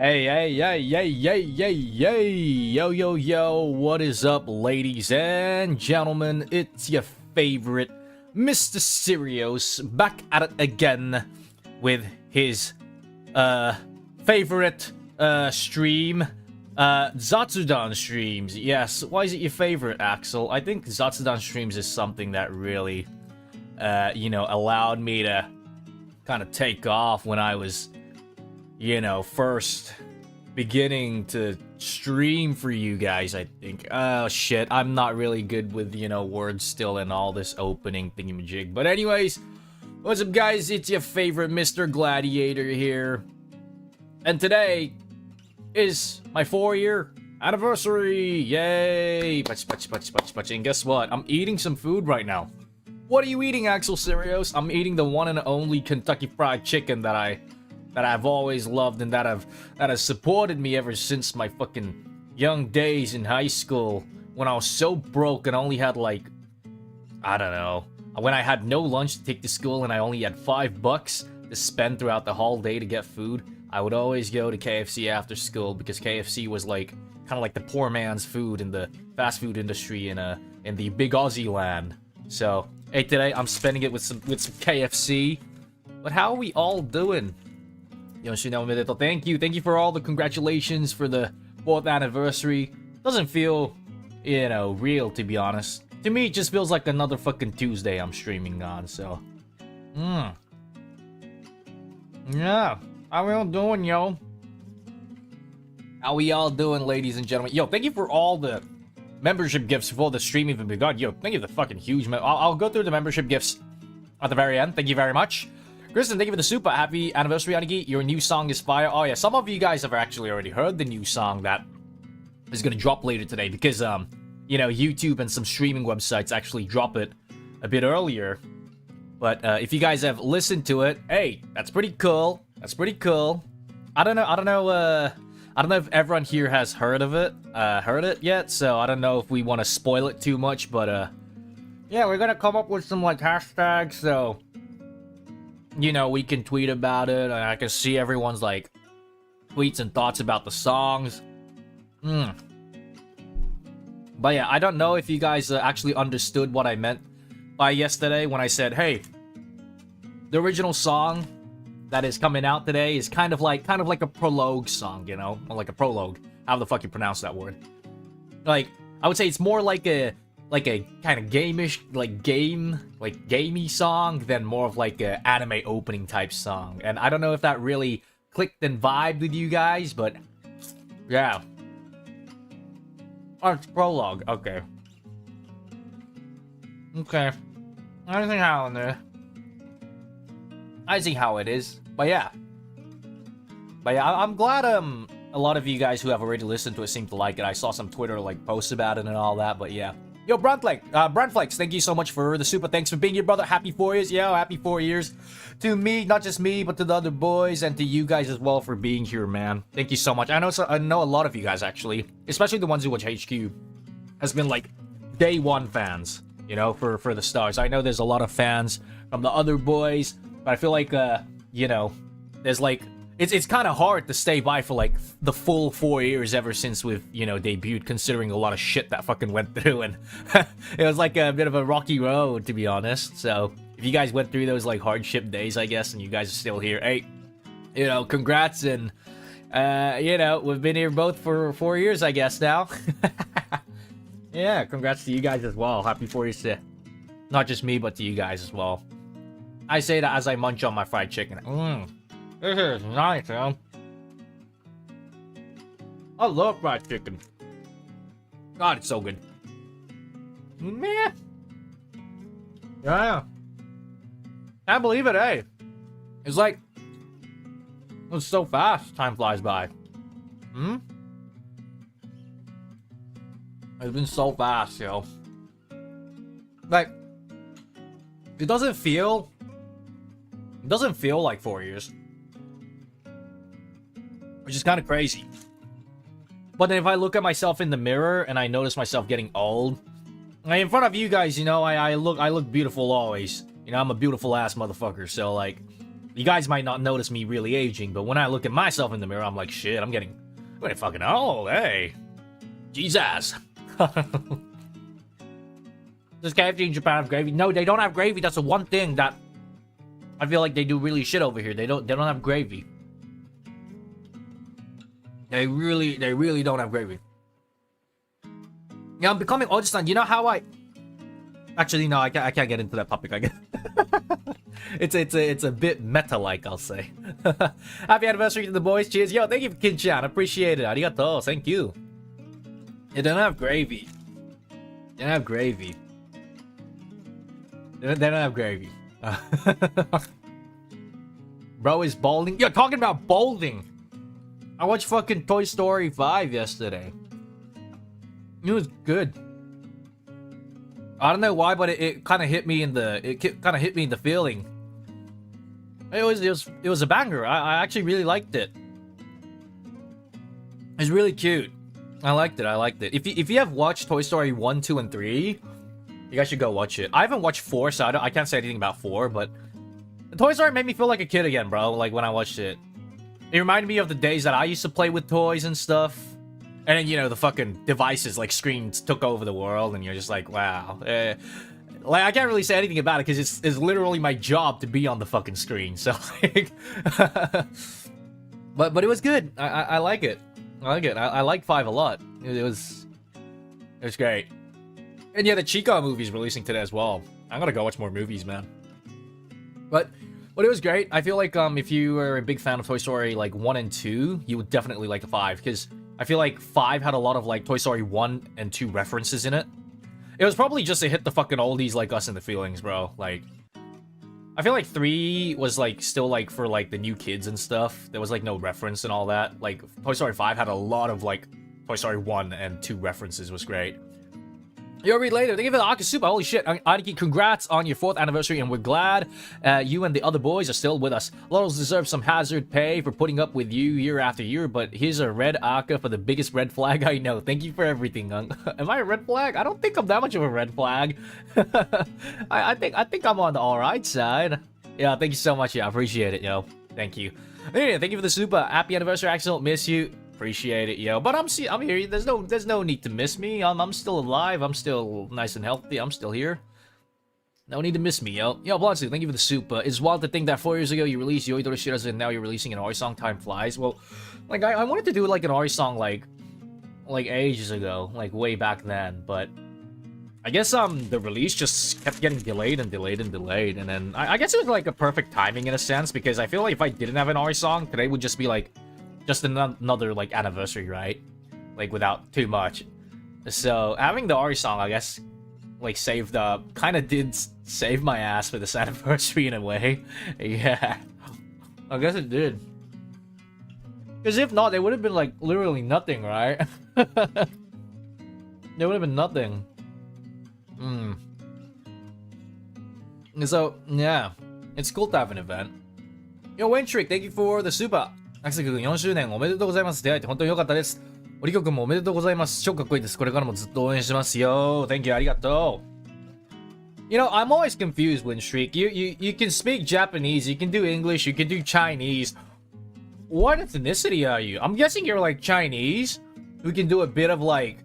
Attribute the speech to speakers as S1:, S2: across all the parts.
S1: Yo, what is up, ladies and gentlemen? It's your favorite Mr. Syrios back at it again with his favorite stream, Zatsudan streams. Yes, why is it your favorite, Axel? I think Zatsudan streams is something that really, allowed me to kind of take off when I was, first beginning to stream for you guys, I think. Oh, shit, I'm not really good with, words still and all this opening thingamajig. But anyways, what's up, guys? It's your favorite Mr. Gladiator here. And today is my 4-year anniversary. Yay! And guess what? I'm eating some food right now. What are you eating, Axel Syrios? I'm eating the one and only Kentucky Fried Chicken that I've always loved and that has supported me ever since my fucking young days in high school when I was so broke and only had when I had no lunch to take to school and I only had $5 to spend throughout the whole day to get food. I would always go to KFC after school because KFC was kind of like the poor man's food in the fast food industry in the big Aussie land. So hey, today I'm spending it with some KFC. But how are we all doing? Thank you for all the congratulations for the 4th anniversary. Doesn't feel, real, to be honest. To me, it just feels like another fucking Tuesday I'm streaming on, so. Yeah, how we all doing, yo? How we all doing, ladies and gentlemen? Yo, thank you for all the membership gifts before the stream even begun. Yo, thank you for the fucking huge... I'll go through the membership gifts at the very end. Thank you very much. Kristen, thank you for the super. Happy anniversary, Aniki. Your new song is fire. Oh, yeah. Some of you guys have actually already heard the new song that is going to drop later today because, YouTube and some streaming websites actually drop it a bit earlier. But if you guys have listened to it, hey, that's pretty cool. That's pretty cool. I don't know if everyone here has heard it yet, so I don't know if we want to spoil it too much, but, yeah, we're going to come up with some, hashtags, so... we can tweet about it, and I can see everyone's, tweets and thoughts about the songs. But yeah, I don't know if you guys actually understood what I meant by yesterday when I said, hey, the original song that is coming out today is kind of like a prologue song, or like a prologue. How the fuck you pronounce that word? I would say it's more like a kind of gameish, gamey song than more of a anime opening type song. And I don't know if that really clicked and vibed with you guys, but yeah. Oh, it's prologue. Okay. I see how it is. But yeah, I'm glad a lot of you guys who have already listened to it seem to like it. I saw some Twitter posts about it and all that, but yeah. Yo, Brandflex, thank you so much for the super. Thanks for being here, brother. Happy 4 years. Yo, happy 4 years. To me, not just me, but to the other boys, and to you guys as well for being here, man. Thank you so much. I know a lot of you guys, actually, especially the ones who watch HQ, has been, day one fans, for the stars. I know there's a lot of fans from the other boys, but I feel there's, It's kind of hard to stay by for, the full 4 years ever since we've, debuted, considering a lot of shit that fucking went through, and it was, a bit of a rocky road, to be honest, so if you guys went through those, hardship days, I guess, and you guys are still here, hey, congrats, and, we've been here both for 4 years, I guess, now. Yeah, congrats to you guys as well. Happy 4 years to not just me, but to you guys as well. I say that as I munch on my fried chicken. This is nice, man. I love fried chicken. God, it's so good. Man. Yeah. Can't believe it, eh? It's it's so fast. Time flies by. It's been so fast, yo. It doesn't feel like 4 years. Which is kind of crazy. But then if I look at myself in the mirror and I notice myself getting old, in front of you guys, I look beautiful always. I'm a beautiful ass motherfucker. So You guys might not notice me really aging, but when I look at myself in the mirror, I'm like, shit, I'm getting fucking old, hey. Jesus. Does KFC in Japan have gravy? No, they don't have gravy. That's the one thing that I feel like they do really shit over here. They don't have gravy. They really don't have gravy. Yeah, I'm becoming Oji-san. You know how I... Actually, no, I can't get into that topic, I guess. It's a bit meta-like, I'll say. Happy anniversary to the boys. Cheers. Yo, thank you for Kin-chan. Appreciate it. Arigato. Thank you. They don't have gravy. They don't have gravy. They don't have gravy. Bro is balding. Yo, talking about balding. I watched fucking Toy Story 5 yesterday. It was good. I don't know why, but it kind of hit me in the feeling. It was a banger. I actually really liked it. It's really cute. I liked it. If you have watched Toy Story 1, 2, and 3, you guys should go watch it. I haven't watched 4, so I can't say anything about 4, but the Toy Story made me feel like a kid again, bro. Like when I watched it. It reminded me of the days that I used to play with toys and stuff. And then, you know, the fucking devices, like screens, took over the world, and you're just like, wow. Like, I can't really say anything about it, because it's literally my job to be on the fucking screen, so, like... but it was good. I like it. I like 5 a lot. It was great. And yeah, the Chica movie's releasing today as well. I'm gonna go watch more movies, man. But it was great. I feel like, if you were a big fan of Toy Story, like, 1 and 2, you would definitely like the 5, because... I feel like 5 had a lot of, like, Toy Story 1 and 2 references in it. It was probably just to hit the fucking oldies like us in the feelings, bro. Like, I feel like 3 was, like, still, like, for, like, the new kids and stuff. There was, like, no reference and all that. Like, Toy Story 5 had a lot of, like, Toy Story 1 and 2 references. Was great. You'll read later. Thank you for the Aka Super. Holy shit. Aniki, congrats on your 4th anniversary, and we're glad you and the other boys are still with us. Lottles deserve some hazard pay for putting up with you year after year, but here's a red Aka for the biggest red flag I know. Thank you for everything. Am I a red flag? I don't think I'm that much of a red flag. I think I'm on the alright side. Yeah, thank you so much. Yeah, I appreciate it, yo. Thank you. Anyway, thank you for the super. Happy anniversary, Axel. Miss you. Appreciate it, yo. But I'm here. There's no need to miss me. I'm still alive. I'm still nice and healthy. I'm still here. No need to miss me, yo. Yo, Blonsu, thank you for the soup. It's wild to think that 4 years ago you released酔いどれ知らず, and now you're releasing an Ori song. Time flies. Well, like I wanted to do like an Ori song like ages ago, like way back then, but I guess the release just kept getting delayed, and then I guess it was like a perfect timing in a sense, because I feel like if I didn't have an Ori song, today would just be like just another like anniversary, right? Like without too much. So having the Ori song, I guess, like kind of did save my ass for this anniversary in a way. Yeah, I guess it did. Because if not, there would have been like literally nothing, right? There would have been nothing. So yeah, it's cool to have an event. Yo, Wayne Trick, thank you for the super. アクセル君4周年おめでとうございます。出会えて本当に良かったです。オリコ君もおめでとうございます。超かっこいいです。これからもずっと応援してますよ。Thank you, ありがとう。You know, I'm always confused when Shriek. You can speak Japanese, you can do English, you can do Chinese. What ethnicity are you? I'm guessing you're like Chinese, who can do a bit of like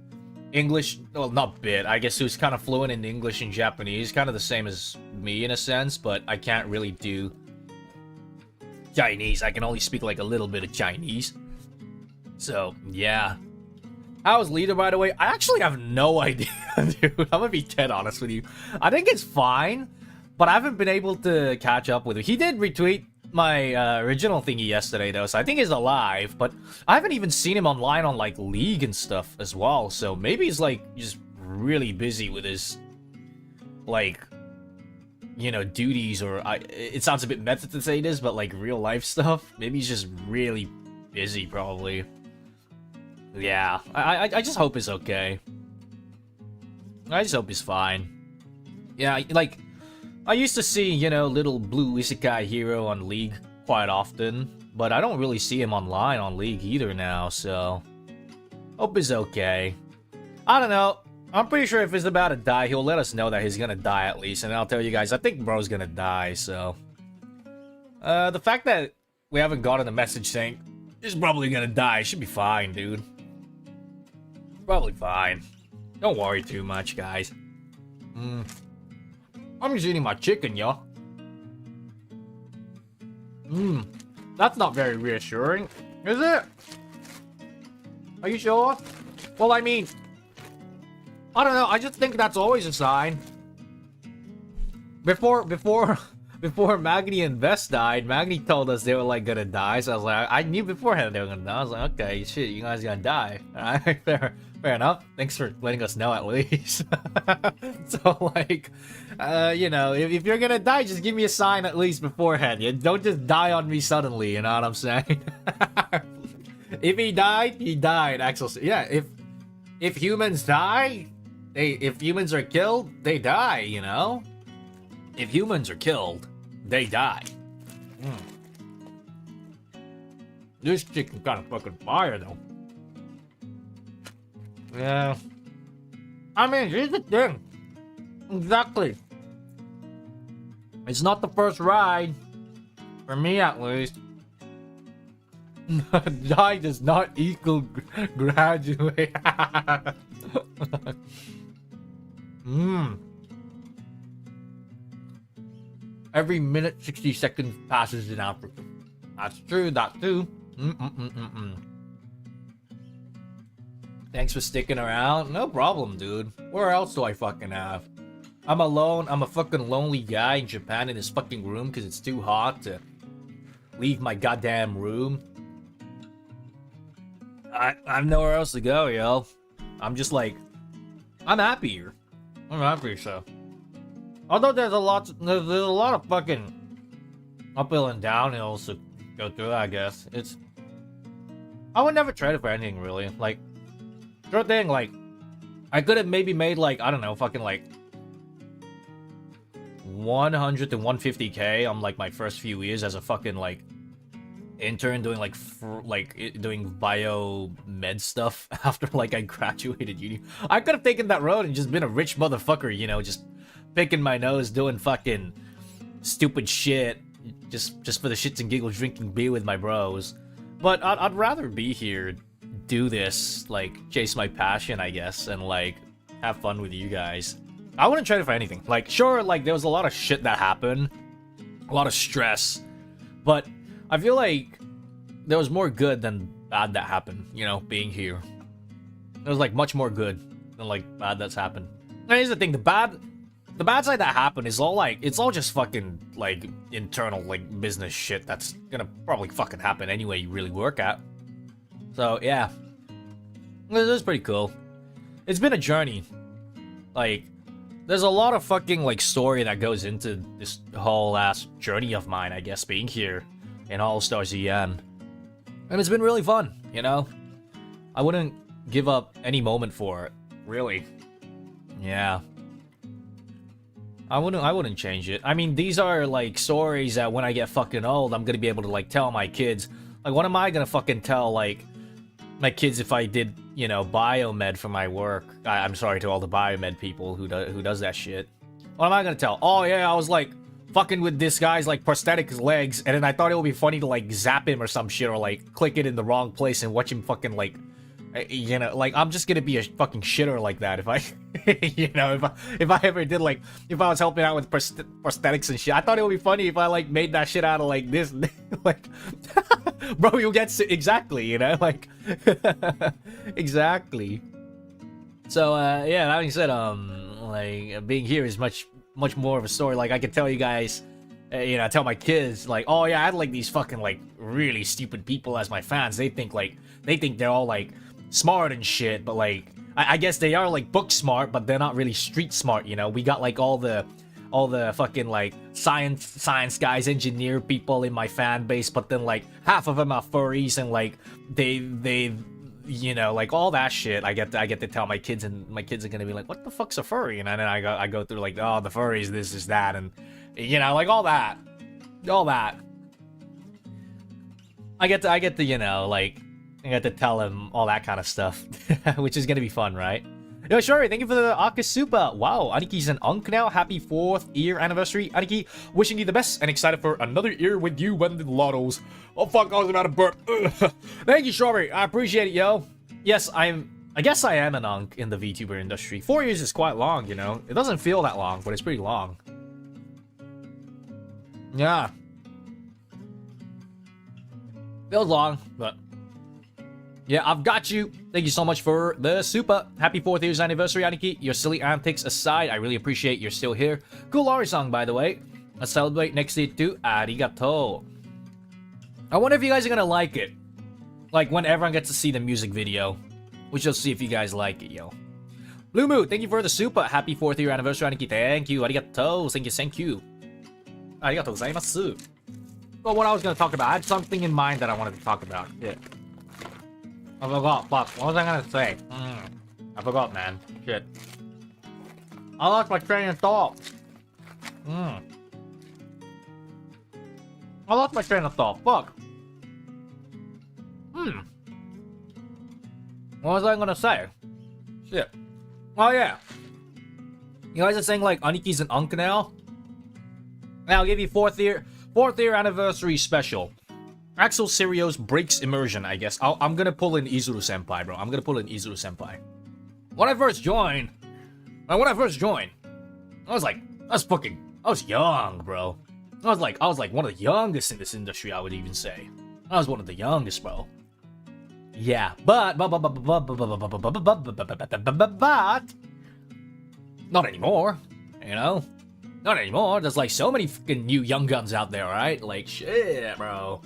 S1: English. Well, not bit. I guess who's kind of fluent in English and Japanese, kind of the same as me in a sense, but I can't really do Chinese. I can only speak like a little bit of Chinese. So, yeah. How is Leader, by the way? I actually have no idea, dude. I'm gonna be dead honest with you. I think it's fine, but I haven't been able to catch up with him. He did retweet my original thingy yesterday, though, so I think he's alive, but I haven't even seen him online on, like, League and stuff as well, so maybe he's, like, just really busy with his, like, you know, duties, or it sounds a bit meta to say this, but like real life stuff. Maybe he's just really busy, probably. Yeah, I just hope he's okay. I just hope he's fine. Yeah, like I used to see, you know, little blue isekai hero on League quite often, but I don't really see him online on League either now. So hope he's okay. I don't know. I'm pretty sure if he's about to die, he'll let us know that he's gonna die at least, and I'll tell you guys, I think bro's gonna die, so... The fact that we haven't gotten a message saying he's probably gonna die should be fine, dude. Probably fine. Don't worry too much, guys. I'm just eating my chicken, yo. That's not very reassuring, is it? Are you sure? Well, I mean, I don't know. I just think that's always a sign. Before Magni and Vest died, Magni told us they were like gonna die. So I was like, I knew beforehand they were gonna die. I was like, okay, shit, you guys gonna die. Alright, fair enough. Thanks for letting us know at least. So like, you know, if you're gonna die, just give me a sign at least beforehand. You don't just die on me suddenly. You know what I'm saying? If he died, he died. Axel, yeah. If humans die, if humans are killed, they die. You know. If humans are killed, they die. This chicken kind of fucking fire, though. Yeah. I mean, here's the thing. Exactly. It's not the first ride. For me, at least. Die does not equal graduate. Every minute, 60 seconds passes in Africa. That's true, that too. Thanks for sticking around. No problem, dude. Where else do I fucking have? I'm alone. I'm a fucking lonely guy in Japan in this fucking room because it's too hot to leave my goddamn room. I have nowhere else to go, yo. I'm just like, I'm happy here. I'm happy, so. Although there's a lot of fucking uphill and downhills to go through, I guess. I would never trade it for anything, really. Like, sure thing, like, I could have maybe made, like, I don't know, fucking, like, 100 to 150k on, like, my first few years as a fucking, like, intern doing, like, doing bio-med stuff after, like, I graduated uni. I could have taken that road and just been a rich motherfucker, you know, just picking my nose, doing fucking stupid shit, just for the shits and giggles, drinking beer with my bros. But I'd rather be here, do this, like, chase my passion, I guess, and, like, have fun with you guys. I wouldn't trade it for anything. Like, sure, like, there was a lot of shit that happened, a lot of stress, but I feel like there was more good than bad that happened, you know, being here. There was, like, much more good than, like, bad that's happened. And here's the thing, the bad side that happened is all, like, it's all just fucking, like, internal, like, business shit that's gonna probably fucking happen anyway you really work at. So, yeah. This is pretty cool. It's been a journey. Like, there's a lot of fucking, like, story that goes into this whole ass journey of mine, I guess, being here in HOLOSTARS-EN. And it's been really fun, you know? I wouldn't give up any moment for it, really. Yeah. I wouldn't change it. I mean, these are, like, stories that when I get fucking old, I'm gonna be able to, like, tell my kids. Like, what am I gonna fucking tell, like, my kids if I did, you know, biomed for my work? I'm sorry to all the biomed people who does that shit. What am I gonna tell? Oh, yeah, I was, like, fucking with this guy's, like, prosthetic legs, and then I thought it would be funny to, like, zap him or some shit, or, like, click it in the wrong place and watch him fucking, like, you know, like, I'm just gonna be a fucking shitter like that if I, you know, if I ever did, like, if I was helping out with prosthetics and shit. I thought it would be funny if I, like, made that shit out of, like, this, like, bro, you get exactly, you know, like, exactly. So, yeah, that being said, like, being here is much more of a story. Like, I could tell you guys, you know, tell my kids, like, oh yeah, I had, like, these fucking, like, really stupid people as my fans. They think they're all, like, smart and shit, but, like, I guess they are, like, book smart, but they're not really street smart, you know? We got, like, all the fucking, like, science guys, engineer people in my fan base, but then, like, half of them are furries, and, like, they you know, like, all that shit. I get to tell my kids, and my kids are gonna be like, what the fuck's a furry? And then I go through, like, oh, the furries, this is that, and, you know, like, all that. I get to, you know, like, I get to tell him all that kind of stuff, which is gonna be fun, right? Yo, Shori, thank you for the Aka Super. Wow, Aniki's an unk now. Happy 4th year anniversary. Aniki, wishing you the best and excited for another year with you when the lottos. Oh, fuck, I was about to burp. Thank you, Shori. I appreciate it, yo. Yes, I guess I am an unk in the VTuber industry. 4 years is quite long, you know? It doesn't feel that long, but it's pretty long. Yeah. Feels long, but... yeah, I've got you. Thank you so much for the super. Happy 4th year's anniversary, Aniki. Your silly antics aside, I really appreciate you're still here. Cool Lori song, by the way. Let's celebrate next year too. Arigato. I wonder if you guys are gonna like it. Like, when everyone gets to see the music video. We shall see if you guys like it, yo. Blue Moon, thank you for the super. Happy 4th year anniversary, Aniki. Thank you. Arigato. Thank you, thank you. Arigato gozaimasu. Well, what I was gonna talk about. I had something in mind that I wanted to talk about. Yeah. I forgot. Fuck. What was I gonna say? I forgot, man. Shit. I lost my train of thought. I lost my train of thought. Fuck. What was I gonna say? Shit. Oh, yeah. You guys are saying, like, Aniki's an unk now? Now, I'll give you 4th year anniversary special. Axel Syrios breaks immersion, I guess. I'm gonna pull in Izuru Senpai, bro. I'm gonna pull in Izuru Senpai. When I first joined, I was young, bro. I was like one of the youngest in this industry, I would even say. I was one of the youngest, bro. Yeah, but not anymore, you know? Not anymore. There's like so many fucking new young guns out there, right? Like, shit, bro.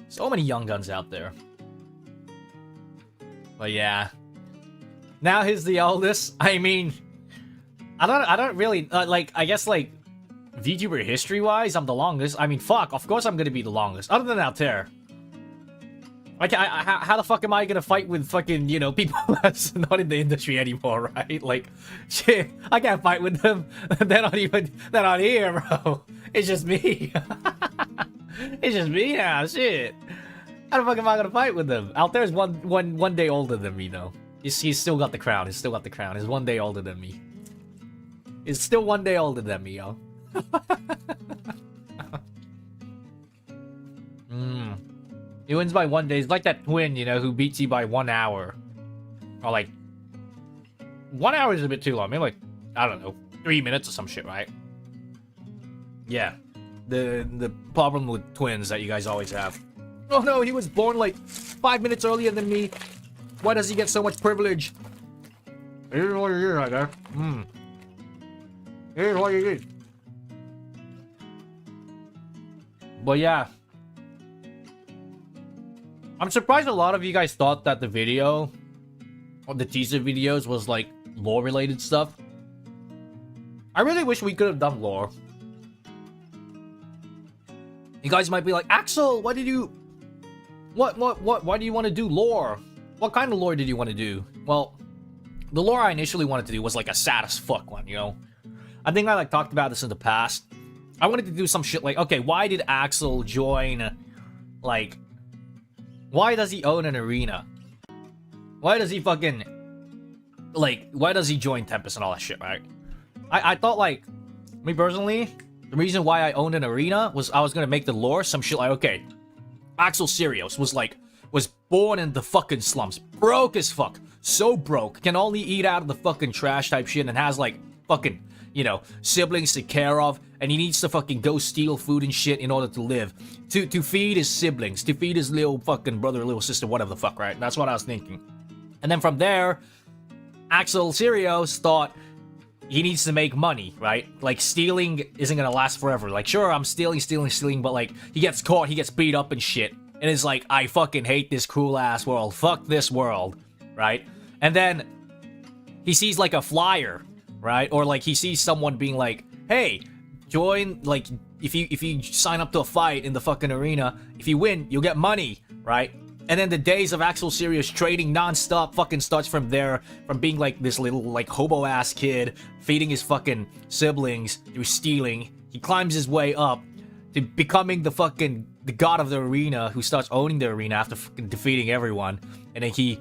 S1: So many young guns out there. But yeah. Now he's the oldest. I mean, I don't really, like, I guess, like, VTuber history-wise, I'm the longest. I mean, fuck, of course I'm gonna be the longest. Other than Altair. Like, how the fuck am I gonna fight with fucking, you know, people that's not in the industry anymore, right? Like, shit, I can't fight with them. They're not here, bro. It's just me. It's just me now, shit. How the fuck am I gonna fight with them? Altair's one day older than me, though. He's still got the crown. He's still got the crown. He's 1 day older than me. He's still 1 day older than me, yo. He wins by 1 day. He's like that twin, you know, who beats you by 1 hour. Or like... 1 hour is a bit too long. Maybe like, I don't know, 3 minutes or some shit, right? Yeah. The problem with twins that you guys always have. Oh no, he was born like 5 minutes earlier than me. Why does he get so much privilege? Here's what you did right there. Here's what you did. But yeah. I'm surprised a lot of you guys thought that the video, or the teaser videos, was like lore related stuff. I really wish we could have done lore. You guys might be like, Axel, why do you want to do lore? What kind of lore did you want to do? Well, the lore I initially wanted to do was like a sad as fuck one, you know? I think I like talked about this in the past. I wanted to do some shit like, okay, why did Axel join, like, why does he own an arena? Why does he fucking, like, why does he join Tempest and all that shit, right? I thought, like, me personally, the reason why I owned an arena was I was gonna make the lore some shit like, okay, Axel Syrios was born in the fucking slums, broke as fuck, so broke, can only eat out of the fucking trash type shit, and has like fucking, you know, siblings to care of, and he needs to fucking go steal food and shit in order to live, to feed his siblings, to feed his little fucking brother, little sister, whatever the fuck, right? That's what I was thinking. And then from there, Axel Syrios thought he needs to make money, right? Like, stealing isn't gonna last forever. Like, sure, I'm stealing, but like, he gets caught, he gets beat up and shit. And it's like, I fucking hate this cruel-ass world. Fuck this world, right? And then he sees, like, a flyer, right? Or, like, he sees someone being like, hey, join, like, if you sign up to a fight in the fucking arena, if you win, you'll get money, right? And then the days of Axel Syrios trading non-stop fucking starts from there, from being like this little like hobo-ass kid, feeding his fucking siblings through stealing. He climbs his way up to becoming the god of the arena, who starts owning the arena after fucking defeating everyone. And then he,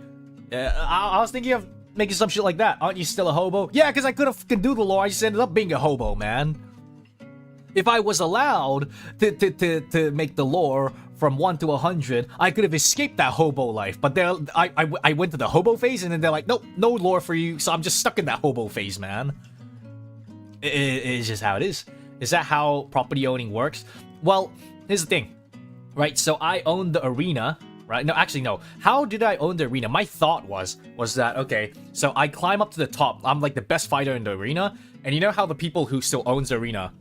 S1: I was thinking of Making some shit like that. Aren't you still a hobo? Yeah, because I could have do the lore. I just ended up being a hobo, man. If I was allowed to make the lore from 1 to 100, I could have escaped that hobo life. But I went to the hobo phase, and then they're like, nope, no lore for you. So I'm just stuck in that hobo phase, man. It's just how it is. Is that how property owning works? Well, here's the thing, right? So I own the arena, right? No, actually, no. How did I own the arena? My thought was that, okay, so I climb up to the top. I'm like the best fighter in the arena. And you know how the people who still owns the arena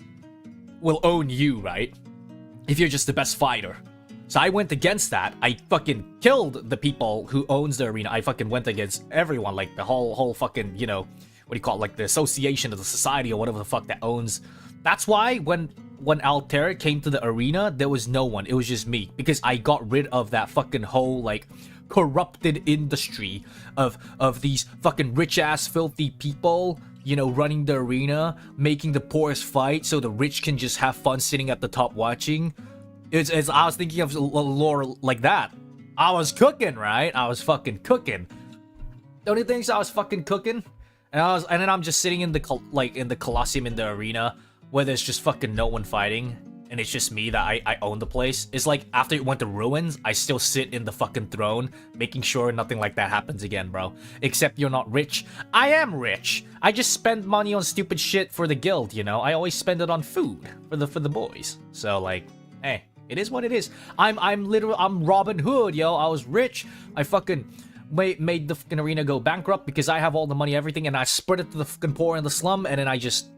S1: will own you, right? If you're just the best fighter. So I went against that. I fucking killed the people who owns the arena. I fucking went against everyone, like the whole fucking, you know, what do you call it? Like the association of the society or whatever the fuck that owns. That's why when Altair came to the arena, there was no one. It was just me. Because I got rid of that fucking whole, like, corrupted industry of these fucking rich-ass, filthy people, you know, running the arena, making the poorest fight so the rich can just have fun sitting at the top watching. I was thinking of lore like that. I was cooking, right? I was fucking cooking. Don't you think so? I was fucking cooking? And then I'm just sitting in the Colosseum in the arena where there's just fucking no one fighting, and it's just me that I own the place. It's like after it went to ruins, I still sit in the fucking throne, making sure nothing like that happens again, bro. Except you're not rich. I am rich. I just spend money on stupid shit for the guild, you know. I always spend it on food for the boys. So like, hey, it is what it is. I'm Robin Hood, yo. I was rich. I fucking made the fucking arena go bankrupt because I have all the money, everything, and I spread it to the fucking poor in the slum, and then I just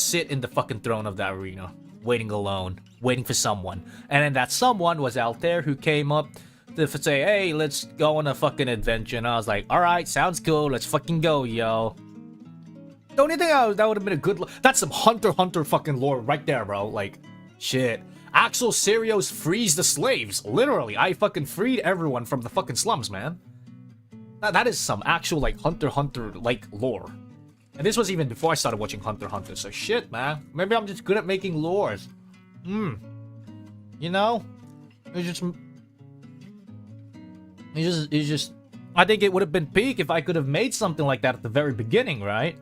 S1: sit in the fucking throne of that arena, waiting alone, waiting for someone. And then that someone was Altair, who came up to say, hey, let's go on a fucking adventure. And I was like, alright, sounds cool, let's fucking go, yo. Don't you think that would have been a good... That's some Hunter fucking lore right there, bro. Like, shit. Axel Syrios frees the slaves. Literally, I fucking freed everyone from the fucking slums, man. That is some actual, like, Hunter, like, lore. And this was even before I started watching Hunter x Hunter, so shit, man. Maybe I'm just good at making lores. You know? It's just... I think it would have been peak if I could have made something like that at the very beginning, right?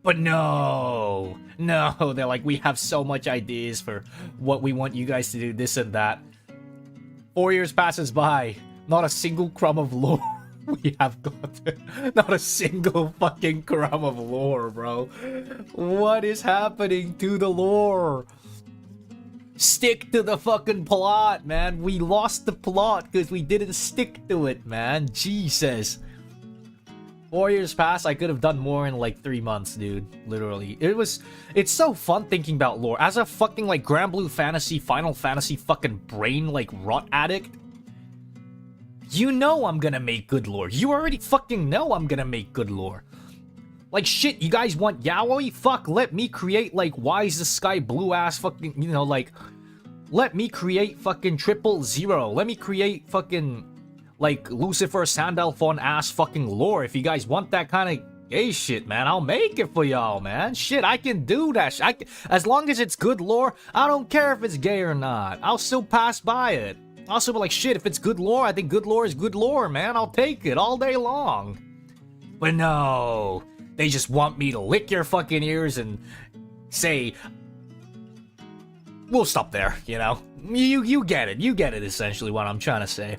S1: But no, they're like, we have so much ideas for what we want you guys to do, this and that. 4 years passes by, not a single crumb of lore we have got. Not a single fucking crumb of lore, bro. What is happening to the lore? Stick to the fucking plot, man. We lost the plot because we didn't stick to it, man. Jesus. 4 years passed, I could have done more in like 3 months, dude. Literally. It's so fun thinking about lore. As a fucking like Grand Blue Fantasy, Final Fantasy fucking brain like rot addict, you know I'm gonna make good lore. You already fucking know I'm gonna make good lore. Like shit, you guys want yaoi? Fuck, let me create like why is the sky blue ass fucking, you know, like let me create fucking 000. Let me create fucking like Lucifer Sandalphon ass fucking lore. If you guys want that kind of gay shit, man, I'll make it for y'all, man. Shit, I can do that. As long as it's good lore, I don't care if it's gay or not. I'll still pass by it. I'll still be like, shit, if it's good lore, I think good lore is good lore, man. I'll take it all day long. But no, they just want me to lick your fucking ears and say, we'll stop there, you know? You get it. You get it, essentially, what I'm trying to say.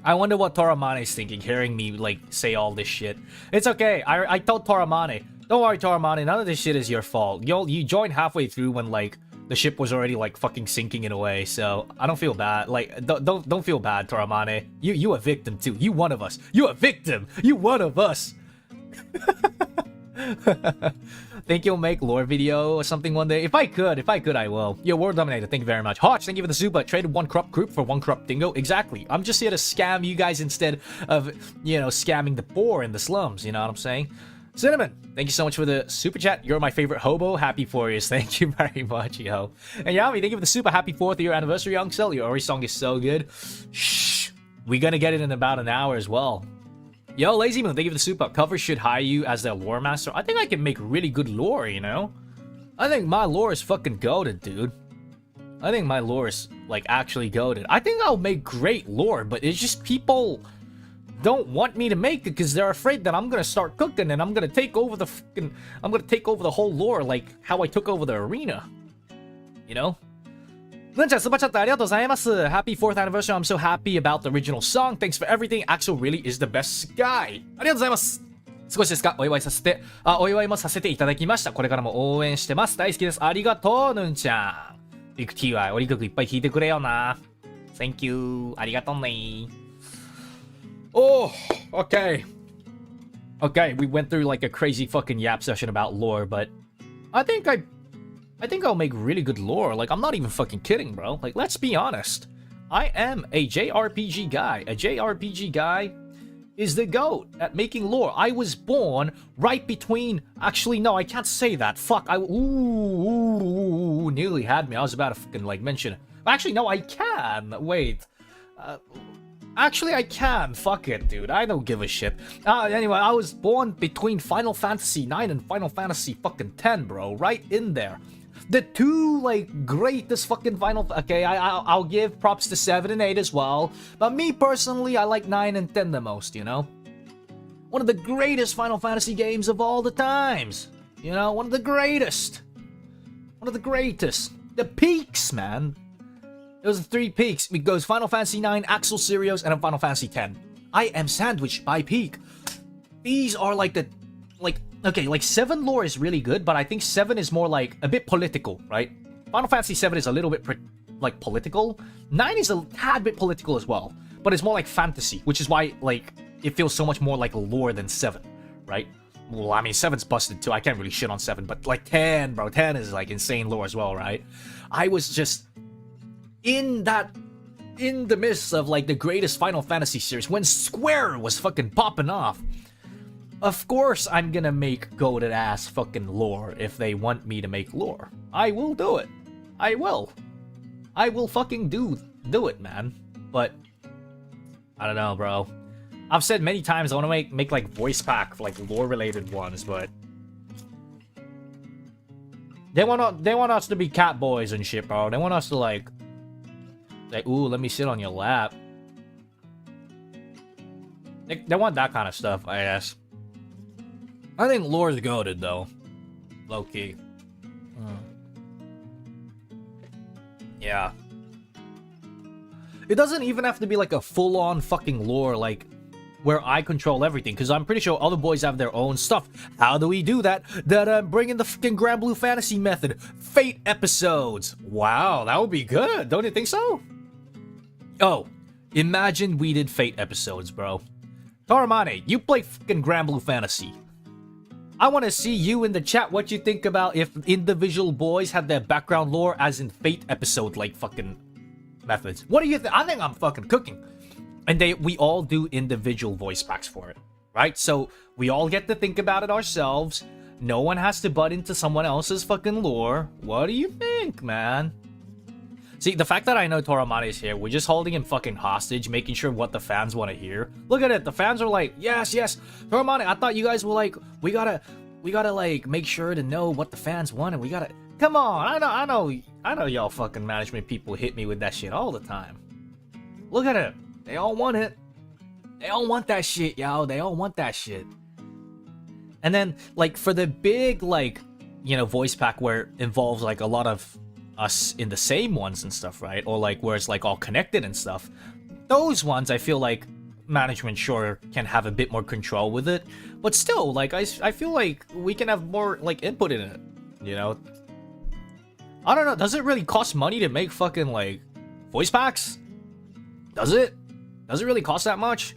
S1: I wonder what Toramane's thinking, hearing me, like, say all this shit. It's okay. I told Toramane, don't worry, Toramane, none of this shit is your fault. You joined halfway through when, like, the ship was already, like, fucking sinking in a way, so I don't feel bad. Like, don't feel bad, Toramane. You a victim, too. You one of us. You a victim. You one of us. Think you'll make lore video or something one day? If I could, I will. Yo, World Dominator, thank you very much. Hodge, thank you for the super. Traded one corrupt group for one corrupt dingo. Exactly. I'm just here to scam you guys instead of, you know, scamming the poor in the slums. You know what I'm saying? Cinnamon, thank you so much for the super chat. You're my favorite hobo. Happy 4 years. Thank you very much, yo. And Yami, thank you for the super. Happy 4th year anniversary, Young Cell. Your Ori song is so good. Shh. We're gonna get it in about an hour as well. Yo, Lazy Moon, thank you for the super. Cover should hire you as their lore master. I think I can make really good lore, you know? I think my lore is fucking goated, dude. I think my lore is, like, actually goated. I think I'll make great lore, but it's just people don't want me to make it because they're afraid that I'm gonna start cooking and I'm gonna take over the whole lore like how I took over the arena. You know? ルンちゃん、スーパーチャットありがとうございます。Happy 4th anniversary. I'm so happy about the original song. Thanks for everything. Axel really is the best guy. ありがとうございます。少しですかお祝いもさせていただきました。これからも応援してます。大好きです。ありがとう、ヌンちゃん。ビッグ T はオリ曲いっぱい弾いてくれよな。Thank you. ありがとうね。Oh, okay. Okay, we went through like a crazy fucking yap session about lore, but I think I'll make really good lore. Like, I'm not even fucking kidding, bro. Like, let's be honest. I am a JRPG guy. A JRPG guy is the GOAT at making lore. I was born right between... Actually, no, I can't say that. Fuck. Nearly had me. I was about to fucking, like, mention it. Actually, no, I can. Wait. Actually, I can. Fuck it, dude. I don't give a shit. Anyway, I was born between Final Fantasy 9 and Final Fantasy fucking 10, bro. Right in there. The two, like, greatest fucking Final... Okay, I'll give props to 7 and 8 as well. But me, personally, I like 9 and 10 the most, you know? One of the greatest Final Fantasy games of all the times. You know, one of the greatest. One of the greatest. The peaks, man. Those are 3 peaks. It goes Final Fantasy 9, Axel Syrios, and then Final Fantasy 10. I am sandwiched by peak. These are like the... Like... Okay, like 7 lore is really good, but I think 7 is more like a bit political, right? Final Fantasy 7 is a little bit like political. 9 is a tad bit political as well, but it's more like fantasy, which is why like it feels so much more like lore than 7, right? Well, I mean 7's busted too. I can't really shit on 7, but like 10, bro, 10 is like insane lore as well, right? I was just in the midst of like the greatest Final Fantasy series when Square was fucking popping off. Of course I'm gonna make goated ass fucking lore if they want me to make lore. I will do it. I will. I will fucking do it, man. But I don't know, bro. I've said many times I want to make like voice pack for like lore related ones, but they want us to be cat boys and shit, bro. They want us to like ooh, let me sit on your lap. They want that kind of stuff, I guess. I think lore's goated though. Low key. Yeah. It doesn't even have to be like a full-on fucking lore like where I control everything, because I'm pretty sure other boys have their own stuff. How do we do that? Bring in the fucking Grand Blue Fantasy method. Fate episodes. Wow, that would be good. Don't you think so? Oh, imagine we did Fate episodes, bro. Taramane, you play fucking Grand Blue Fantasy. I want to see you in the chat what you think about if individual boys had their background lore as in Fate episode like fucking methods. What do you think? I think I'm fucking cooking. And we all do individual voice packs for it, right? So we all get to think about it ourselves. No one has to butt into someone else's fucking lore. What do you think, man? See, the fact that I know Toramane is here, we're just holding him fucking hostage, making sure what the fans want to hear. Look at it, the fans are like, yes, yes, Toramane, I thought you guys were like, we gotta like make sure to know what the fans want, and we gotta, come on, I know y'all fucking management people hit me with that shit all the time. Look at it, they all want it. They all want that shit, yo, they all want that shit. And then, like, for the big, like, you know, voice pack where it involves, like, a lot of us in the same ones and stuff, right? Or like where it's like all connected and stuff. Those ones I feel like management sure can have a bit more control with it, but still, like I feel like we can have more like input in it, you know? I don't know, does it really cost money to make fucking like voice packs? Does it really cost that much?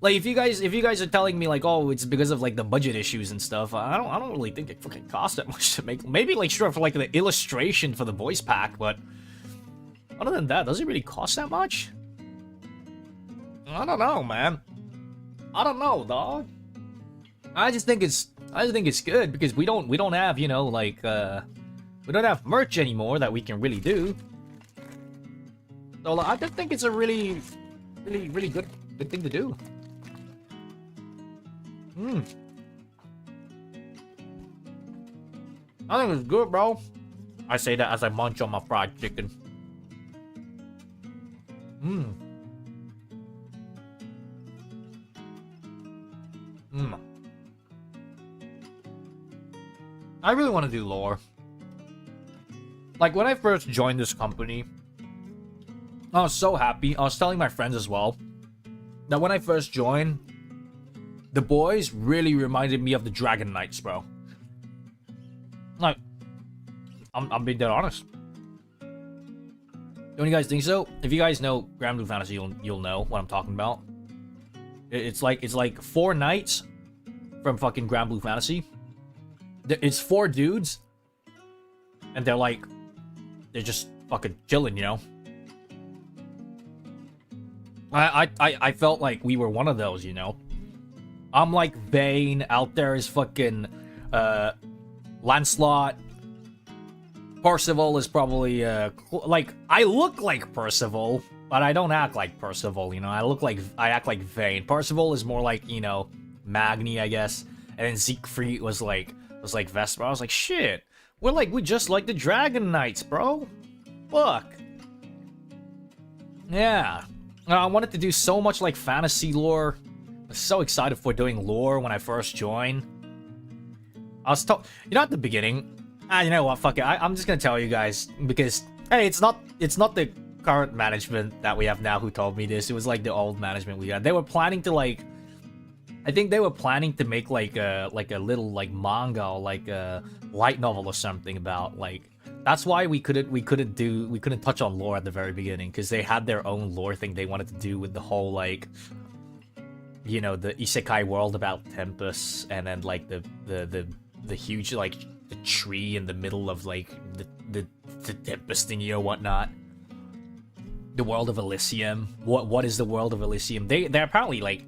S1: Like if you guys are telling me like, oh, it's because of like the budget issues and stuff, I don't really think it fucking costs that much to make. Maybe like sure for like the illustration for the voice pack, but other than that, does it really cost that much? I don't know, man. I don't know, dog. I just think it's good because we don't have, you know, like we don't have merch anymore that we can really do. So I just think it's a really good thing to do. I think it's good, bro. I say that as I munch on my fried chicken. I really want to do lore. Like, when I first joined this company, I was so happy. I was telling my friends as well that when I first joined, the boys really reminded me of the Dragon Knights, bro. Like, I'm being dead honest. Don't you guys think so? If you guys know Grand Blue Fantasy, you'll know what I'm talking about. It's like 4 knights from fucking Grand Blue Fantasy. It's 4 dudes, and they're just fucking chilling, you know. I felt like we were one of those, you know. I'm like Vayne, out there is fucking Lancelot. Percival is probably like, I look like Percival, but I don't act like Percival, you know. I act like Vayne. Percival is more like, you know, Magni, I guess. And then Siegfried was like Vesper. I was like, shit, we just like the Dragon Knights, bro. Fuck. Yeah. I wanted to do so much like fantasy lore. I was so excited for doing lore when I first joined. I was you know, at the beginning, you know what, fuck it, I'm just gonna tell you guys, because hey, it's not the current management that we have now who told me this. It was like the old management we had. They were planning to like, I think they were planning to make like a little like manga or like a light novel or something about like, that's why we couldn't touch on lore at the very beginning, because they had their own lore thing they wanted to do with the whole like, you know, the isekai world about Tempus, and then like the huge like the tree in the middle of like the Tempest thingy or whatnot. The world of Elysium. What is the world of Elysium? They apparently like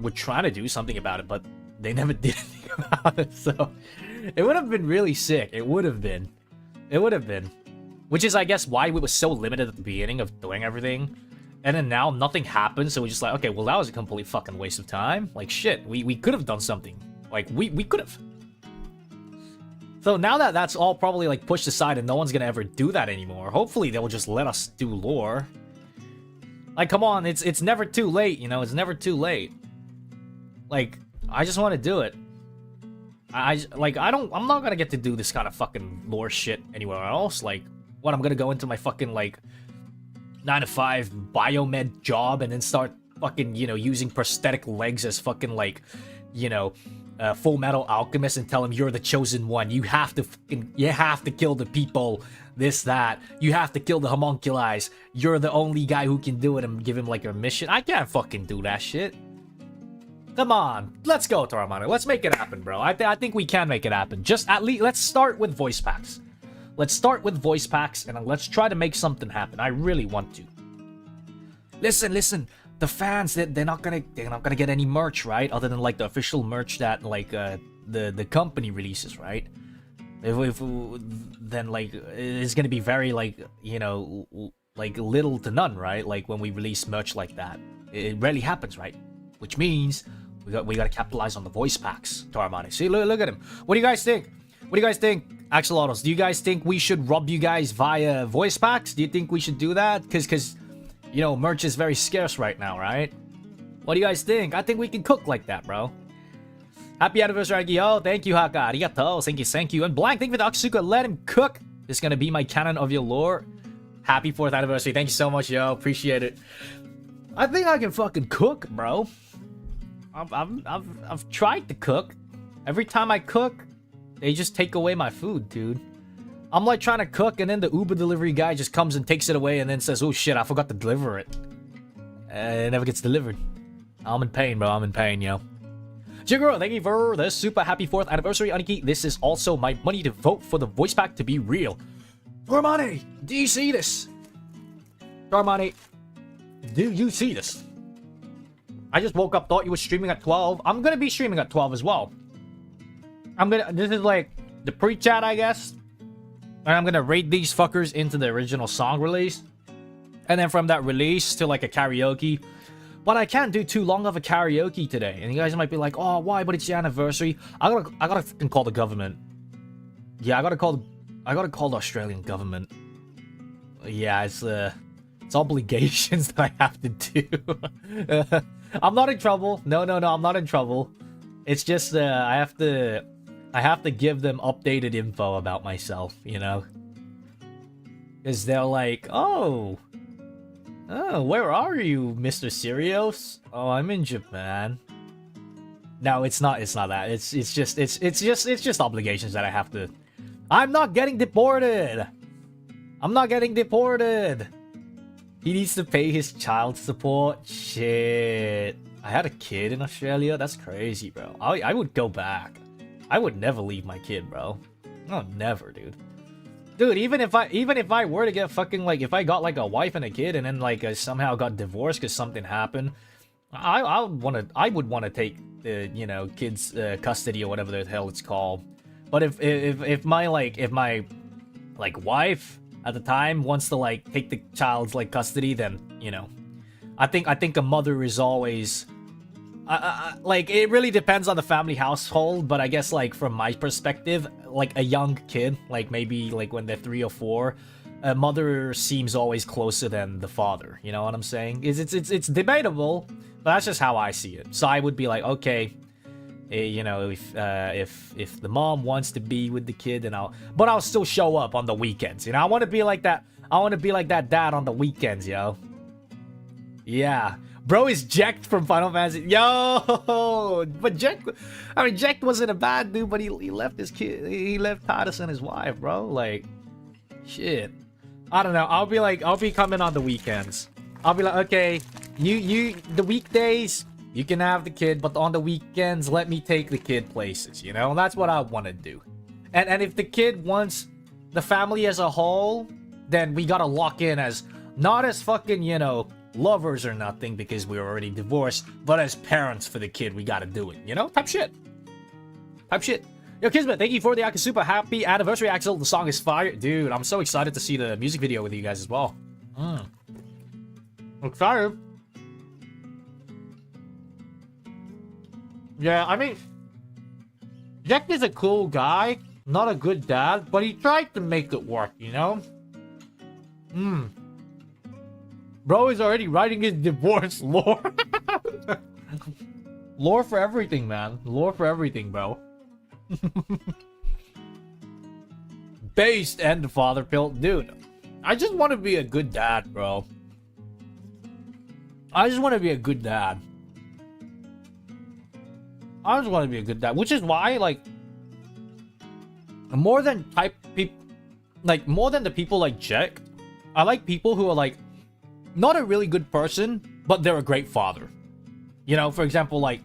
S1: were trying to do something about it, but they never did anything about it. So it would have been really sick. It would have been. Which is, I guess, why we were so limited at the beginning of doing everything. And then now nothing happens, so we're just like, okay, well, that was a complete fucking waste of time. Like, shit, we could have done something. Like, we could have. So now that that's all probably, like, pushed aside and no one's gonna ever do that anymore, hopefully they'll just let us do lore. Like, come on, it's never too late, you know? It's never too late. Like, I just want to do it. I'm not gonna get to do this kind of fucking lore shit anywhere else. Like, what, I'm gonna go into my fucking, like, 9-to-5 biomed job and then start fucking, you know, using prosthetic legs as fucking, like, you know, Full Metal Alchemist and tell him you're the chosen one. You have to kill the people, this, that. You have to kill the homunculi. You're the only guy who can do it, and give him, like, a mission. I can't fucking do that shit. Come on, let's go, Toramano. Let's make it happen, bro. I think we can make it happen. Just at least, let's start with voice packs. Let's start with voice packs, and let's try to make something happen. I really want to. Listen. The fans, they're not gonna get any merch, right? Other than like the official merch that like the company releases, right? If then like it's gonna be very like, you know, like little to none, right? Like when we release merch like that, it rarely happens, right? Which means we gotta capitalize on the voice packs, Toramani. See, look at him. What do you guys think? What do you guys think, Axelotls? Do you guys think we should rub you guys via voice packs? Do you think we should do that? Because you know, merch is very scarce right now, right? What do you guys think? I think we can cook like that, bro. Happy anniversary, yo. Thank you, Haka. Arigato. Thank you. And Blank, thank you for the Aksuka. Let him cook. This is gonna be my canon of your lore. Happy 4th anniversary. Thank you so much, yo. Appreciate it. I think I can fucking cook, bro. I've tried to cook. Every time I cook, they just take away my food, dude. I'm like trying to cook, and then the Uber delivery guy just comes and takes it away and then says, oh shit, I forgot to deliver it. It never gets delivered. I'm in pain, bro. I'm in pain, yo. Giga, thank you for the super happy 4th anniversary, Aniki. This is also my money to vote for the voice pack to be real. Tormani, do you see this? Tormani, do you see this? I just woke up, thought you were streaming at 12. I'm gonna be streaming at 12 as well. This is like the pre-chat, I guess. And I'm gonna raid these fuckers into the original song release. And then from that release to like a karaoke. But I can't do too long of a karaoke today. And you guys might be like, oh, why? But it's your anniversary. I gotta fucking call the government. Yeah, I gotta call the Australian government. Yeah, it's obligations that I have to do. I'm not in trouble. No, I'm not in trouble. It's just I have to I have to give them updated info about myself, you know? Because they're like, oh, where are you, Mr. Syrios? Oh, I'm in Japan. No, it's not that. It's just obligations that I have to. I'm not getting deported. I'm not getting deported. He needs to pay his child support. Shit. I had a kid in Australia. That's crazy, bro. I would go back. I would never leave my kid, bro. No, never, dude. Dude, even if I were to get fucking, like, if I got like a wife and a kid and then like I somehow got divorced because something happened, I would want to take the, you know, kids custody or whatever the hell it's called. But if my wife at the time wants to like take the child's like custody, then, you know, I think a mother is always like, it really depends on the family household, but I guess like from my perspective, like a young kid, like maybe like when they're 3 or 4, a mother seems always closer than the father. You know what I'm saying? It's debatable, but that's just how I see it. So I would be like, okay, you know, if the mom wants to be with the kid, then I'll still show up on the weekends. You know, I want to be like that. I want to be like that dad on the weekends, yo. Yeah. Bro is Jacked from Final Fantasy. Yo! But Jack wasn't a bad dude, but he left his kid. He left Titus and his wife, bro. Like, shit. I don't know. I'll be coming on the weekends. I'll be like, okay, you the weekdays, you can have the kid, but on the weekends, let me take the kid places, you know? And that's what I want to do. And if the kid wants the family as a whole, then we gotta lock in as, not as fucking, you know, lovers or nothing because we're already divorced, but as parents for the kid, we gotta do it, you know? Type shit. Yo, Kismet, thank you for the Akasupa. Happy anniversary, Axel. The song is fire. Dude, I'm so excited to see the music video with you guys as well. Excited. Yeah, I mean, Jack is a cool guy, not a good dad, but he tried to make it work, you know? Bro is already writing his divorce lore. Lore for everything, man. Lore for everything, bro. Based and the father pill. Dude, I just want to be a good dad, bro. I just want to be a good dad. I just want to be a good dad. Which is why, like, more than the people like Jack, I like people who are like, not a really good person, but they're a great father. You know, for example, like,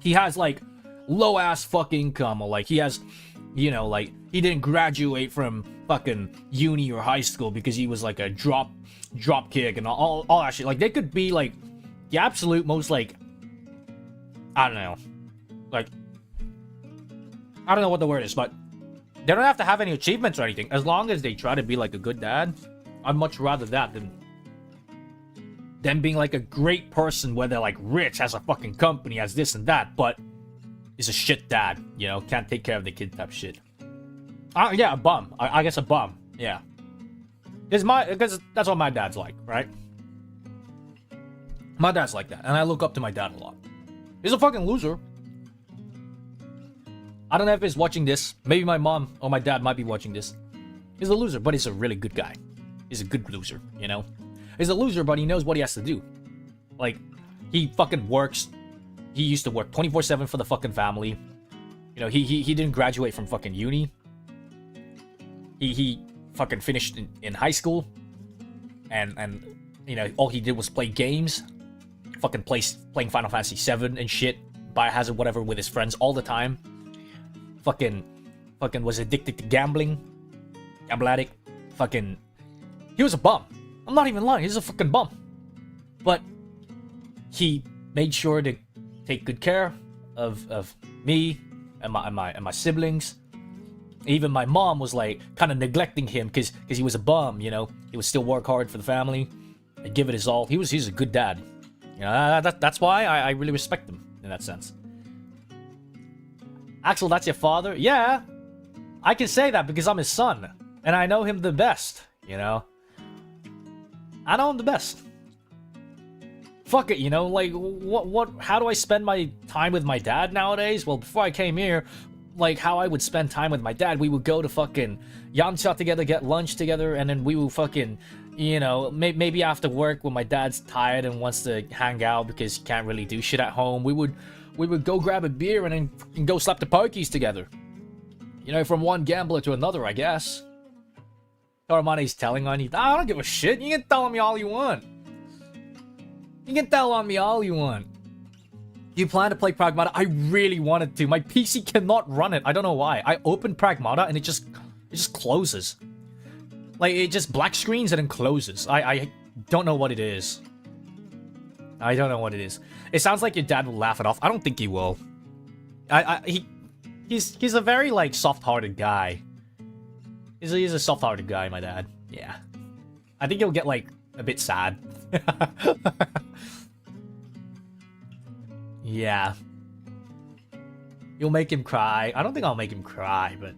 S1: he has, like, low-ass fucking income, or, like, he has, you know, like, he didn't graduate from fucking uni or high school because he was, like, a drop kick and all that shit. Like, they could be, like, the absolute most, like, I don't know. Like, I don't know what the word is, but they don't have to have any achievements or anything. As long as they try to be, like, a good dad, I'd much rather that than them being like a great person where they're like rich, has a fucking company, has this and that, but is a shit dad, you know, can't take care of the kid type shit. Yeah, a bum. I guess a bum. Yeah. Because that's what my dad's like, right? My dad's like that, and I look up to my dad a lot. He's a fucking loser. I don't know if he's watching this. Maybe my mom or my dad might be watching this. He's a loser, but he's a really good guy. He's a good loser, you know? He's a loser, but he knows what he has to do. Like, he fucking works. He used to work 24/7 for the fucking family. You know, he didn't graduate from fucking uni. He fucking finished in high school. And you know, all he did was play games. Fucking playing Final Fantasy 7 and shit. Biohazard, whatever, with his friends all the time. Fucking was addicted to gambling. Gamble addict. Fucking, he was a bum. I'm not even lying, he's a fucking bum. But he made sure to take good care of me and my siblings. Even my mom was like kind of neglecting him because he was a bum, you know. He would still work hard for the family and give it his all. He's a good dad. You know, that's why I really respect him in that sense. Axel, that's your father? Yeah, I can say that because I'm his son and I know him the best, you know. I know him the best. Fuck it, you know, like, how do I spend my time with my dad nowadays? Well, before I came here, like how I would spend time with my dad. We would go to fucking Yamcha together, get lunch together, and then we would fucking, you know, maybe after work when my dad's tired and wants to hang out because he can't really do shit at home, we would go grab a beer and then go slap the pokies together. You know, from one gambler to another, I guess. Toramane's telling on you. I don't give a shit. You can tell on me all you want. You can tell on me all you want. You plan to play Pragmata? I really wanted to. My PC cannot run it. I don't know why. I opened Pragmata and it just closes. Like, it just black screens and then closes. I don't know what it is. I don't know what it is. It sounds like your dad will laugh it off. I don't think he will. He's a very, like, soft-hearted guy. He's a soft-hearted guy, my dad. Yeah. I think he'll get, like, a bit sad. Yeah. You'll make him cry. I don't think I'll make him cry, but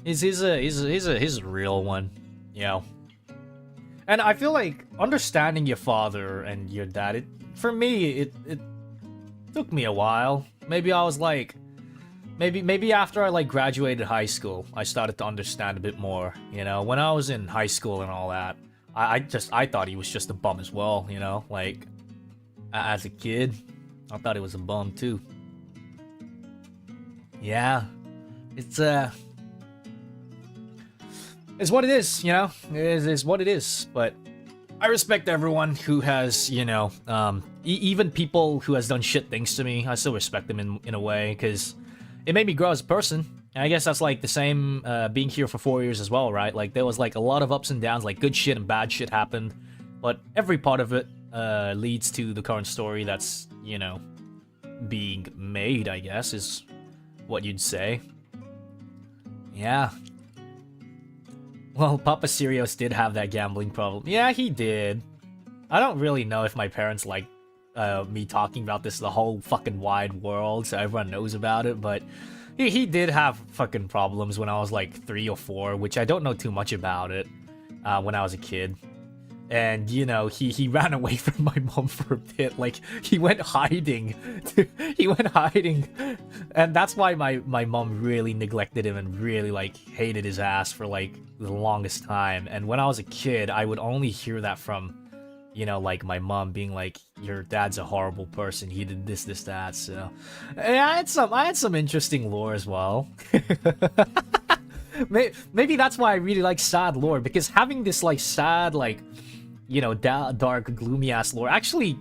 S1: he's a real one, you know. And I feel like understanding your father and your dad, for me, it took me a while. Maybe I was like, maybe after I like graduated high school, I started to understand a bit more. You know, when I was in high school and all that, I thought he was just a bum as well. You know, like as a kid, I thought he was a bum too. Yeah, it's what it is. You know, it is what it is. But I respect everyone who has, you know, even people who has done shit things to me. I still respect them in a way because it made me grow as a person. And I guess that's like the same being here for 4 years as well, right? Like there was like a lot of ups and downs, like good shit and bad shit happened. But every part of it leads to the current story that's, you know, being made, I guess, is what you'd say. Yeah. Well, Papa Syrios did have that gambling problem. Yeah, he did. I don't really know if my parents like me talking about this the whole fucking wide world, so everyone knows about it, but he did have fucking problems when I was like 3 or 4, which I don't know too much about it when I was a kid. And, you know, he ran away from my mom for a bit. Like, he went hiding. He went hiding. And that's why my mom really neglected him and really, like, hated his ass for, like, the longest time. And when I was a kid, I would only hear that from, you know, like, my mom being like, your dad's a horrible person. He did this, that. So, yeah, I had some interesting lore as well. Maybe that's why I really like sad lore. Because having this, like, sad, like, you know, dark, gloomy-ass lore actually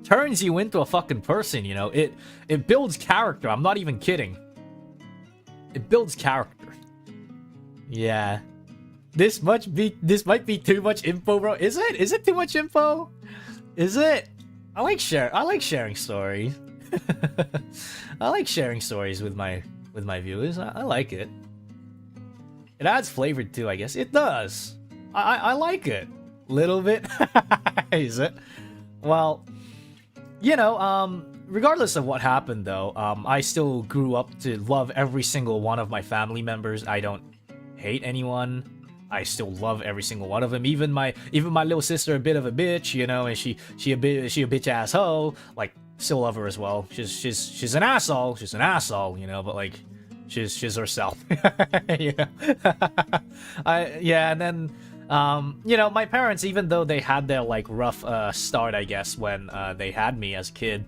S1: turns you into a fucking person, you know? It builds character. I'm not even kidding. It builds character. Yeah. This might be too much info, bro. Is it? Is it too much info? Is it? I like sharing stories. I like sharing stories with my viewers. I like it. It adds flavor too, I guess. It does. I like it. Little bit. Is it? Well, you know, regardless of what happened though, I still grew up to love every single one of my family members. I don't hate anyone. I still love every single one of them. Even my little sister, a bit of a bitch, you know, and she a bitch asshole. Like, still love her as well. She's an asshole. She's an asshole, you know, but like, she's herself. You know? And then. You know, my parents, even though they had their, like, rough, start, I guess, when, they had me as a kid,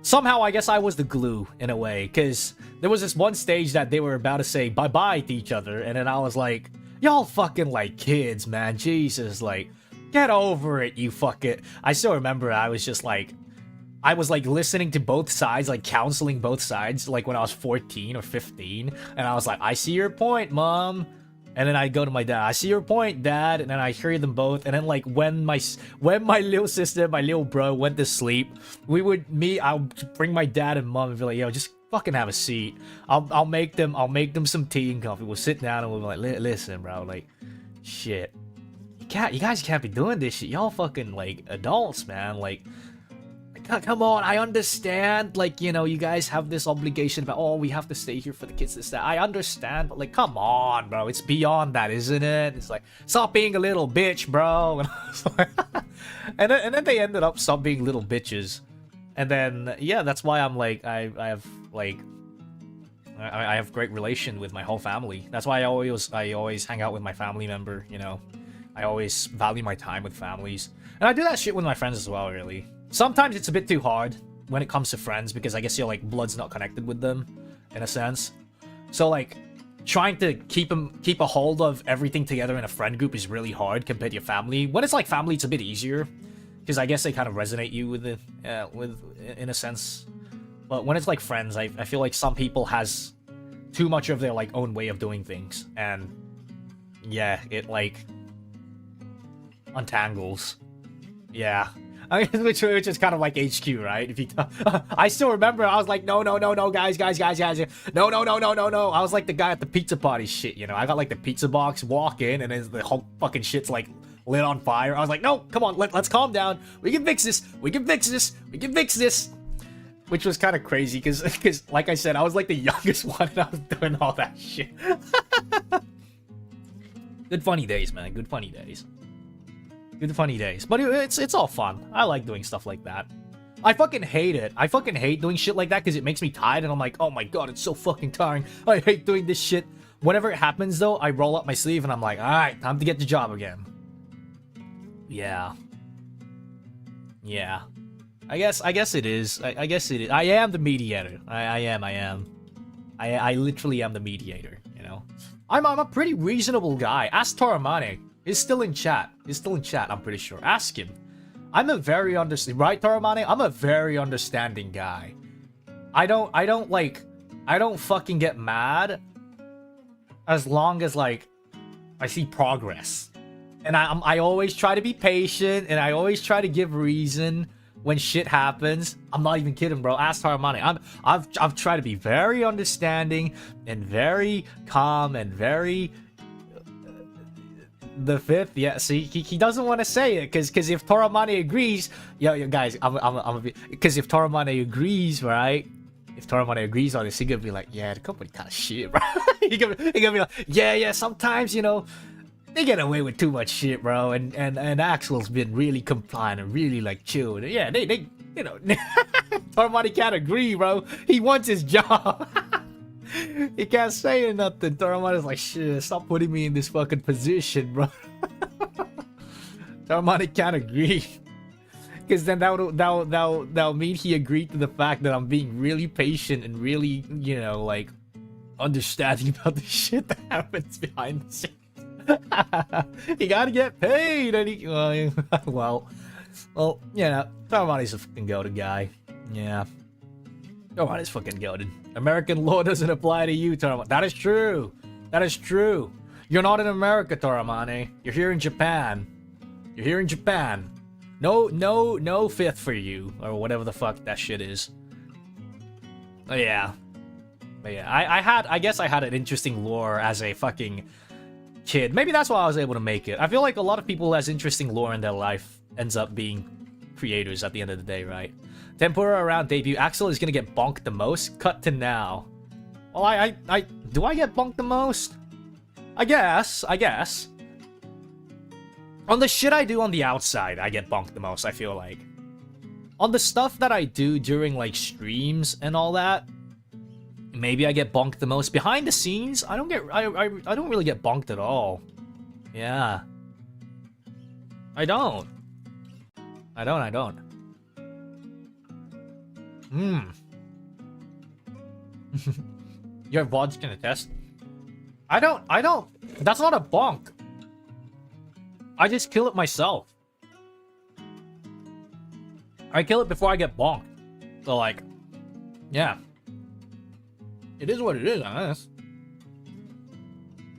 S1: somehow, I guess I was the glue, in a way, because there was this one stage that they were about to say bye-bye to each other, and then I was like, y'all fucking, like, kids, man, Jesus, like, get over it, you fucking... I still remember I was just, like... I was, like, listening to both sides, like, counseling both sides, like, when I was 14 or 15, and I was like, I see your point, Mom. And then I go to my dad. I see your point, Dad. And then I hear them both. And then like when my little sister, my little bro went to sleep, I'll bring my dad and Mom and be like, yo, just fucking have a seat. I'll make them some tea and coffee. We'll sit down and we'll be like, listen, bro, like, shit, you guys can't be doing this shit. Y'all fucking like adults, man. Like, come on, I understand, like, you know, you guys have this obligation about, oh, we have to stay here for the kids, this, that. I understand, but, like, come on, bro. It's beyond that, isn't it? It's like, stop being a little bitch, bro. And I was like, and then they ended up stop being little bitches. And then, yeah, that's why I'm, like, I have, like, I have great relation with my whole family. That's why I always hang out with my family member, you know. I always value my time with families. And I do that shit with my friends as well, really. Sometimes it's a bit too hard when it comes to friends because I guess you're like blood's not connected with them in a sense. So like trying to keep a hold of everything together in a friend group is really hard compared to your family. When it's like family, it's a bit easier because I guess they kind of resonate you with it, in a sense. But when it's like friends, I feel like some people has too much of their like own way of doing things, and yeah, it like untangles. Yeah. I mean, which is kind of like HQ, right? If you, I still remember, I was like, no, guys, no. I was like the guy at the pizza party shit, you know. I got like the pizza box, walk in, and then the whole fucking shit's like lit on fire. I was like, no, come on, let's calm down. We can fix this. Which was kind of crazy, because like I said, I was like the youngest one, and I was doing all that shit. Good funny days, man. Good funny days. But it's all fun. I like doing stuff like that. I fucking hate it. I fucking hate doing shit like that because it makes me tired, and I'm like, oh my god, it's so fucking tiring. I hate doing this shit. Whenever it happens, though, I roll up my sleeve, and I'm like, alright, time to get the job again. Yeah. I guess it is. I guess it is. I am the mediator. I am. I literally am the mediator, you know? I'm a pretty reasonable guy. Ask Toramane. He's still in chat. I'm pretty sure. Ask him. I'm a very understanding, right, Toramane? I'm a very understanding guy. I don't fucking get mad as long as like I see progress. And I always try to be patient, and I always try to give reason when shit happens. I'm not even kidding, bro. Ask Toramane. I've tried to be very understanding and very calm and very the fifth, yeah. See, he doesn't want to say it because if Toramane agrees, yo guys, because if Toramane agrees, right? If Toramane agrees on this, he gonna be like, yeah, the company kind of shit, bro. he gonna be like, yeah. Sometimes, you know, they get away with too much shit, bro. And Axel's been really compliant and really like chill. Yeah, they you know, Toramane can't agree, bro. He wants his job. He can't say nothing. Toramane's like, shit, stop putting me in this fucking position, bro. Toramane can't agree. Because then that'll mean he agreed to the fact that I'm being really patient and really, you know, like, understanding about the shit that happens behind the scenes. He gotta get paid, and he, well, yeah, Toramane's a fucking goated guy. Yeah. Toramane's fucking goated. American law doesn't apply to you, Toramane. That is true. You're not in America, Toramane. You're here in Japan. No fifth for you, or whatever the fuck that shit is. But yeah. I guess I had an interesting lore as a fucking kid. Maybe that's why I was able to make it. I feel like a lot of people who has interesting lore in their life ends up being creators at the end of the day, right? Tempura around debut. Axel is gonna get bonked the most. Cut to now. Well, do I get bonked the most? I guess. On the shit I do on the outside, I get bonked the most, I feel like. On the stuff that I do during like streams and all that, maybe I get bonked the most. Behind the scenes, I don't really get bonked at all. Yeah. I don't. Your VODs can attest. I don't. That's not a bonk. I just kill it myself. I kill it before I get bonked. So like, yeah. It is what it is, I guess.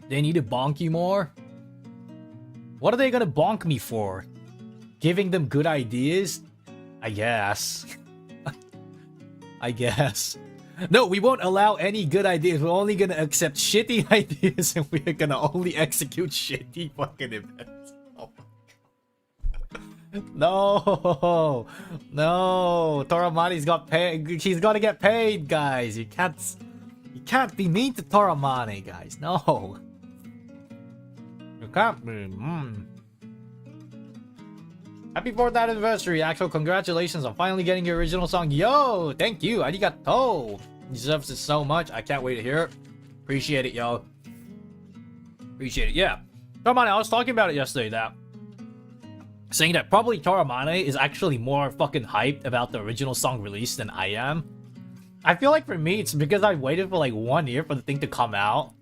S1: They need to bonk you more? What are they gonna bonk me for? Giving them good ideas? I guess. I guess. No, we won't allow any good ideas. We're only gonna accept shitty ideas, and we're gonna only execute shitty fucking events. Oh no, Toramane's got paid. She's gotta get paid, guys. You can't be mean to Toramane, guys. No, you can't be. Happy 4th anniversary, Axel. Congratulations on finally getting your original song. Yo, thank you. Arigato. Deserves it so much. I can't wait to hear it. Appreciate it, yo. Appreciate it. Yeah. Toramane, I was talking about it yesterday, that saying that probably Toramane is actually more fucking hyped about the original song release than I am. I feel like for me, it's because I waited for like 1 year for the thing to come out,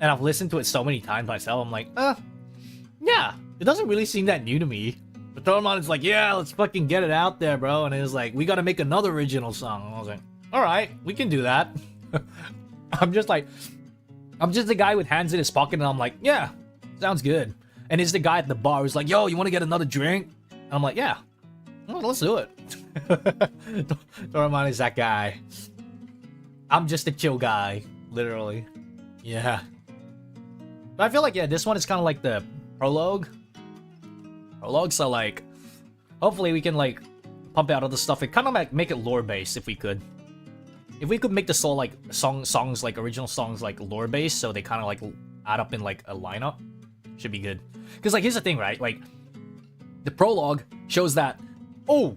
S1: and I've listened to it so many times myself. I'm like, yeah, it doesn't really seem that new to me. But Toramane's like, yeah, let's fucking get it out there, bro. And it was like, we gotta make another original song. And I was like, alright, we can do that. I'm just the guy with hands in his pocket, and I'm like, yeah, sounds good. And it's the guy at the bar who's like, yo, you want to get another drink? And I'm like, yeah, well, let's do it. Toramane is that guy. I'm just a chill guy, literally. Yeah. But I feel like, yeah, this one is kind of like the prologue. So, like, hopefully we can, like, pump out other stuff and kind of, like, make it lore-based if we could. If we could make the soul, like, songs, like, original songs, like, lore-based, so they kind of, like, add up in, like, a lineup. Should be good. Because, like, here's the thing, right? Like, the prologue shows that, oh,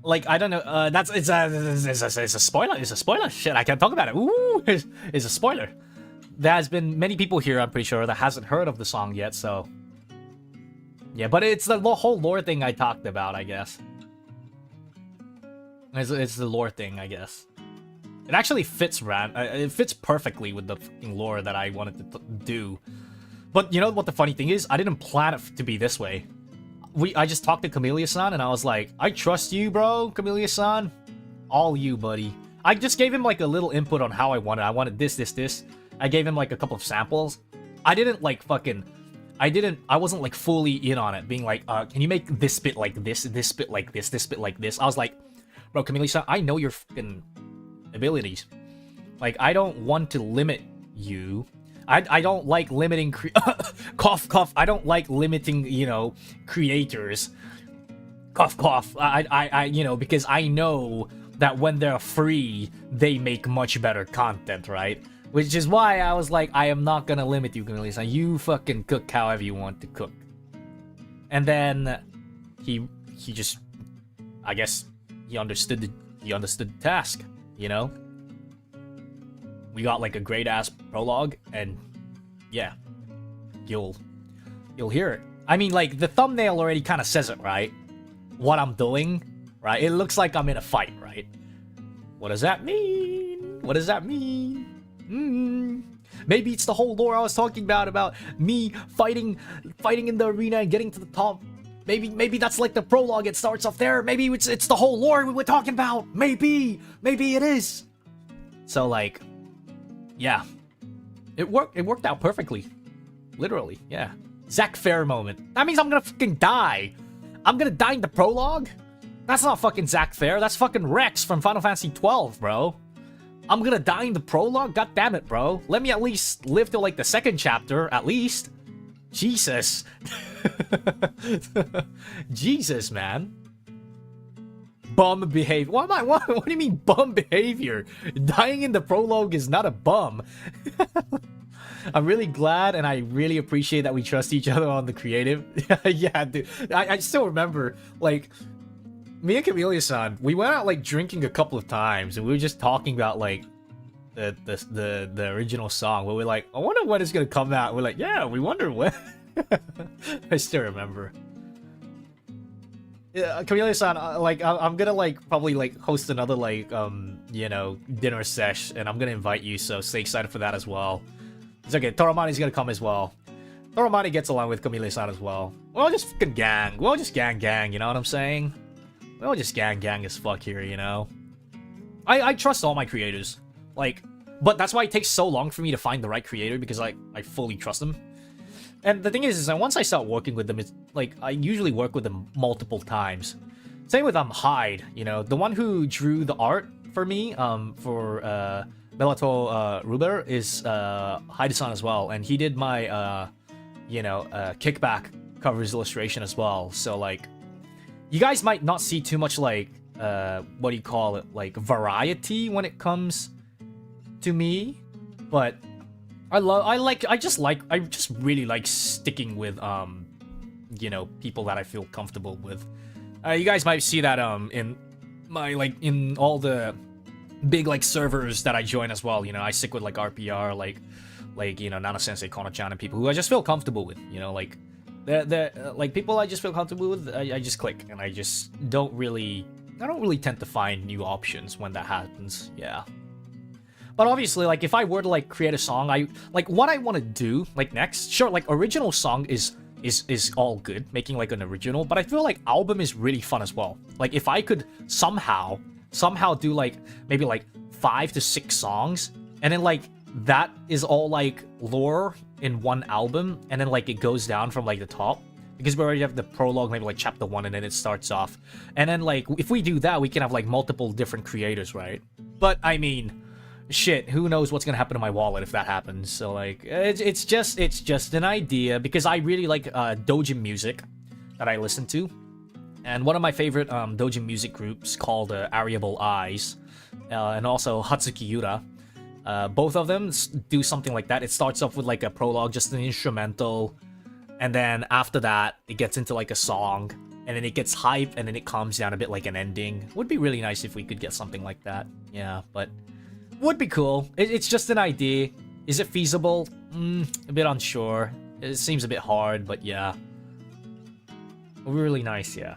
S1: like, I don't know, it's a spoiler. It's a spoiler. Shit, I can't talk about it. Ooh, it's a spoiler. There has been many people here, I'm pretty sure, that hasn't heard of the song yet, so. Yeah, but it's the whole lore thing I talked about, I guess. It's the lore thing, I guess. It actually fits, it fits perfectly with the fucking lore that I wanted to do. But you know what the funny thing is? I didn't plan it to be this way. I just talked to Camellia-san, and I was like, I trust you, bro, Camellia-san. All you, buddy. I just gave him, like, a little input on how I wanted. I wanted this. I gave him, like, a couple of samples. I didn't, like, I wasn't, like, fully in on it, being like, can you make this bit like this bit like this bit like this? I was like, bro, Camellia-san, I know your fucking abilities. Like, I don't want to limit you. I don't like limiting cough cough. I don't like limiting, you know, creators. Cough cough. I you know, because I know that when they're free, they make much better content, right? Which is why I was like, I am not gonna limit you, Camellia. You fucking cook however you want to cook. And then he just, I guess he understood the task, you know? We got like a great ass prologue, and yeah, you'll hear it. I mean, like, the thumbnail already kind of says it, right? What I'm doing, right? It looks like I'm in a fight, right? What does that mean? What does that mean? Maybe it's the whole lore I was talking about me fighting in the arena and getting to the top. Maybe that's like the prologue. It starts off there. Maybe it's the whole lore we were talking about. Maybe it is. So, like, yeah, it worked out perfectly, literally. Yeah, Zack Fair moment. That means I'm gonna fucking die. I'm gonna die in the prologue. That's not fucking Zack Fair. That's fucking Rex from Final Fantasy 12, bro. I'm gonna die in the prologue? God damn it, bro. Let me at least live till, like, the second chapter, at least. Jesus. Jesus, man. Bum behavior. What do you mean bum behavior? Dying in the prologue is not a bum. I'm really glad, and I really appreciate that we trust each other on the creative. Yeah, dude. I still remember, like, me and Camellia-san, we went out, like, drinking a couple of times, and we were just talking about, like, the original song, where we're like, I wonder when it's gonna come out. We're like, yeah, we wonder when. I still remember. Yeah, Camellia-san, like, I'm gonna, like, probably, like, host another, like, you know, dinner sesh, and I'm gonna invite you, so stay excited for that as well. It's okay, Toramane's gonna come as well. Toramane gets along with Camellia-san as well. We're all just fucking gang. We're all just gang, you know what I'm saying? We're all just gang as fuck here, you know? I trust all my creators. Like, but that's why it takes so long for me to find the right creator, because I fully trust them. And the thing is that once I start working with them, it's like, I usually work with them multiple times. Same with Hyde, you know, the one who drew the art for me, for Bellato Ruber is Hyde-san as well, and he did my you know, kickback covers illustration as well. So, like, you guys might not see too much, like, what do you call it, like, variety when it comes to me, but I just really like sticking with, you know, people that I feel comfortable with. You guys might see that, in my, like, in all the big like servers that I join as well. You know, I stick with like RPR, like you know, Nana Sensei, Kono-chan, and people who I just feel comfortable with. You know, like they're like people I just feel comfortable with. I just click, and I just don't really tend to find new options when that happens. Yeah. But obviously, like, if I were to, like, create a song, what I want to do, like, next, sure, like, original song is all good, making, like, an original, but I feel like album is really fun as well. Like, if I could somehow do, like, maybe, like, 5 to 6 songs, and then, like, that is all, like, lore in one album, and then, like, it goes down from, like, the top, because we already have the prologue, maybe, like, chapter 1, and then it starts off. And then, like, if we do that, we can have, like, multiple different creators, right? But, I mean... shit, who knows what's gonna happen to my wallet if that happens. So like it's just an idea, because I really like doujin music that I listen to, and one of my favorite doujin music groups called Ariable Eyes, and also Hatsuki Yura, both of them do something like that. It starts off with like a prologue, just an instrumental, and then after that it gets into like a song, and then it gets hype, and then it calms down a bit like an ending. Would be really nice if we could get something like that. Yeah, but would be cool. It's just an idea. Is it feasible? A bit unsure. It seems a bit hard, but yeah. It'll be really nice, yeah.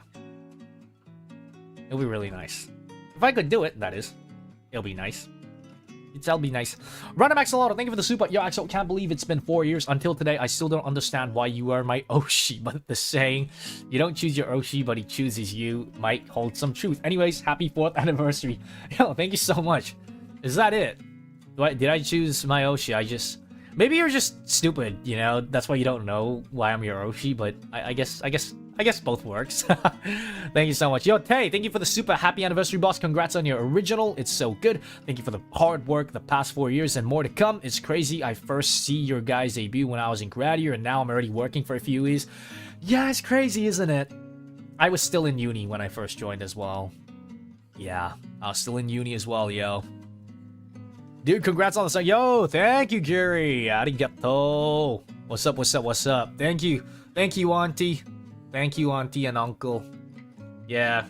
S1: It'll be really nice. If I could do it, that is. It'll be nice. It'll be nice. Random Axelotl, thank you for the super. Yo, Axel, can't believe it's been 4 years. Until today, I still don't understand why you are my Oshi, but the saying, you don't choose your Oshi, but he chooses you, might hold some truth. Anyways, happy 4th anniversary. Yo, thank you so much. Is that it? Did I choose my Oshi? Maybe you're just stupid, you know? That's why you don't know why I'm your Oshi, but I guess both works. Thank you so much. Yo, Tay, thank you for the super happy anniversary, boss. Congrats on your original. It's so good. Thank you for the hard work the past 4 years and more to come. It's crazy. I first see your guys' debut when I was in grad year, and now I'm already working for a few years. Yeah, it's crazy, isn't it? I was still in uni when I first joined as well. Yeah, I was still in uni as well, yo. Dude, congrats on the song. Yo, thank you, Gary. Arigato. What's up, what's up, what's up? Thank you. Thank you, auntie. Thank you, auntie and uncle. Yeah.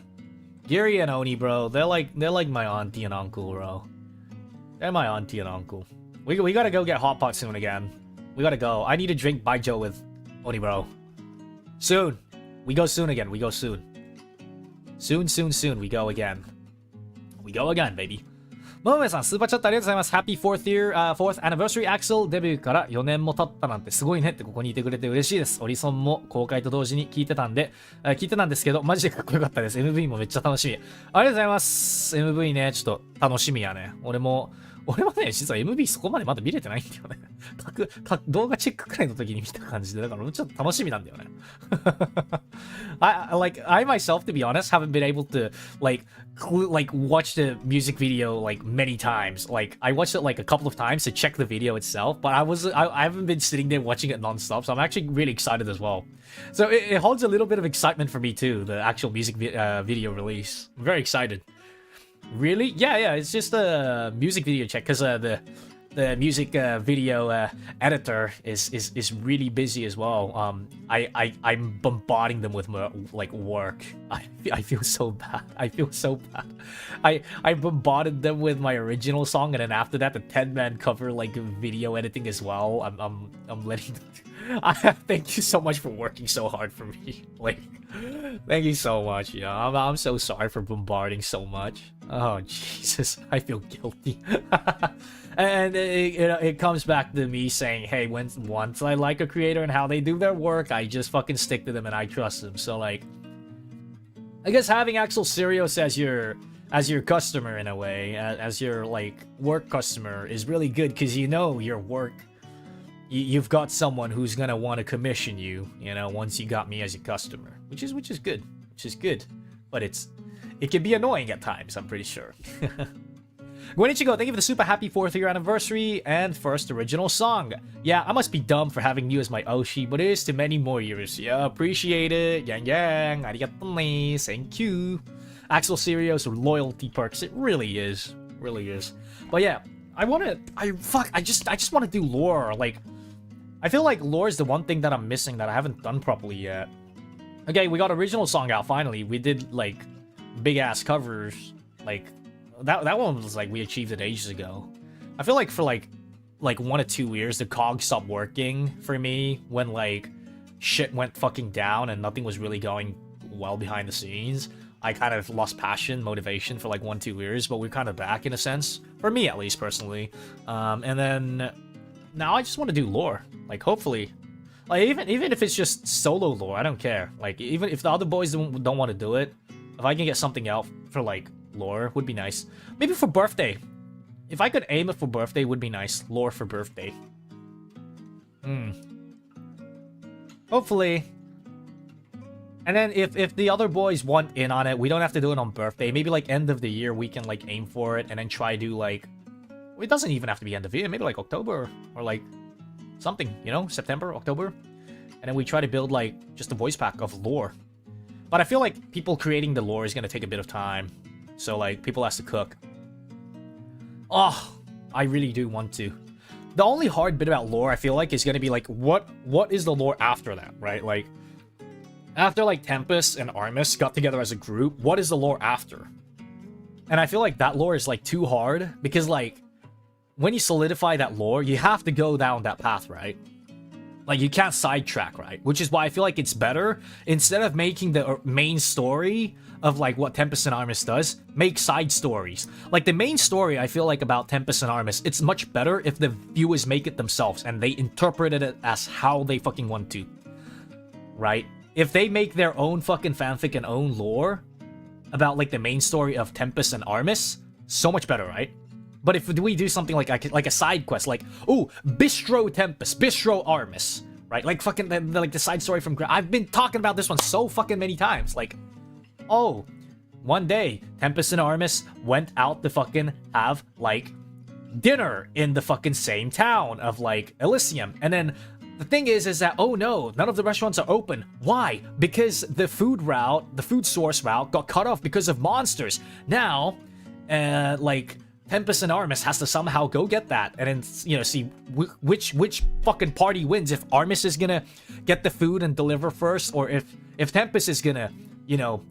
S1: Gary and Oni, bro. They're like my auntie and uncle, bro. They're my auntie and uncle. We gotta go get hot pot soon again. We gotta go. I need to drink baijiu with Oni, bro. Soon. We go soon again. We go soon. Soon. We go again. We go again, baby. ももめさん、スーパーチャットありがとうございます。Happy 4th year, 4th anniversary Axel デビューから4年も経ったなんてすごいねってここにいてくれて嬉しいです。オリソンも公開と同時に聞いてたんですけど、マジでかっこよかったです。MV もめっちゃ楽しみ。ありがとうございます。MV ね、ちょっと楽しみやね。俺もね、実は MV そこまでまだ見れてないんだよね。動画チェックくらいの時に見た感じで、だからちょっと楽しみなんだよね。I myself, to be honest, haven't been able to watch the music video like many times. Like I watched it like a couple of times to check the video itself, but I haven't been sitting there watching it non-stop, so I'm actually really excited as well. So it holds a little bit of excitement for me too, the actual music video release. I'm very excited. Really? Yeah, it's just a music video check, because the music video editor is really busy as well. I'm bombarding them with like work. I feel so bad. I bombarded them with my original song, and then after that the 10-man cover like video editing as well. I'm letting them... thank you so much for working so hard for me. Like, thank you so much. You know, I'm so sorry for bombarding so much. Oh Jesus, I feel guilty. And it comes back to me saying, hey, once I like a creator and how they do their work, I just fucking stick to them and I trust them. So like, I guess having Axel Syrios as your customer in a way, as your like work customer, is really good, because you know your work. You've got someone who's gonna want to commission you, you know, once you got me as your customer, which is good, but it can be annoying at times, I'm pretty sure. Gwenichigo, thank you for the super happy 4th year anniversary and first original song. Yeah, I must be dumb for having you as my Oshi, but it is to many more years. Yeah, appreciate it. Yang, arigato ne, thank you. Axel Syrios loyalty perks, it really is. But yeah, I just want to do lore. Like, I feel like lore is the one thing that I'm missing that I haven't done properly yet. Okay, we got original song out finally. We did like big ass covers, like that one was like we achieved it ages ago. I feel like for like 1 to 2 years the cog stopped working for me when like shit went fucking down and nothing was really going well behind the scenes. I kind of lost passion, motivation for like 1, 2 years, but we're kind of back in a sense, for me at least personally. And then now I just want to do lore. Like hopefully, like even if it's just solo lore, I don't care. Like even if the other boys don't want to do it, if I can get something out for like lore, would be nice. Maybe for birthday. If I could aim it for birthday, would be nice. Lore for birthday. Hopefully. And then if the other boys want in on it, we don't have to do it on birthday. Maybe like end of the year, we can like aim for it and then try to like... It doesn't even have to be end of the year. Maybe like October or like something, you know? September, October. And then we try to build like just a voice pack of lore. But I feel like people creating the lore is going to take a bit of time. So like people has to cook. Oh, I really do want to. The only hard bit about lore I feel like is going to be like what is the lore after that, right? Like... After, like, Tempus and Armis got together as a group, what is the lore after? And I feel like that lore is, like, too hard. Because, like, when you solidify that lore, you have to go down that path, right? Like, you can't sidetrack, right? Which is why I feel like it's better, instead of making the main story of, like, what Tempus and Armis does, make side stories. Like, the main story, I feel like, about Tempus and Armis, it's much better if the viewers make it themselves, and they interpret it as how they fucking want to. Right? If they make their own fucking fanfic and own lore about, like, the main story of Tempus and Armis, so much better, right? But if we do something like a side quest, like, ooh, Bistro Tempus, Bistro Armis, right? Like, fucking, like, the side story from... I've been talking about this one so fucking many times. Like, oh, one day, Tempus and Armis went out to fucking have, like, dinner in the fucking same town of, like, Elysium. And then... The thing is that, oh no, none of the restaurants are open. Why? Because the food source route got cut off because of monsters. Now, like, Tempus and Armis has to somehow go get that. And then, you know, see which fucking party wins. If Armis is gonna get the food and deliver first, or if Tempus is gonna, you know,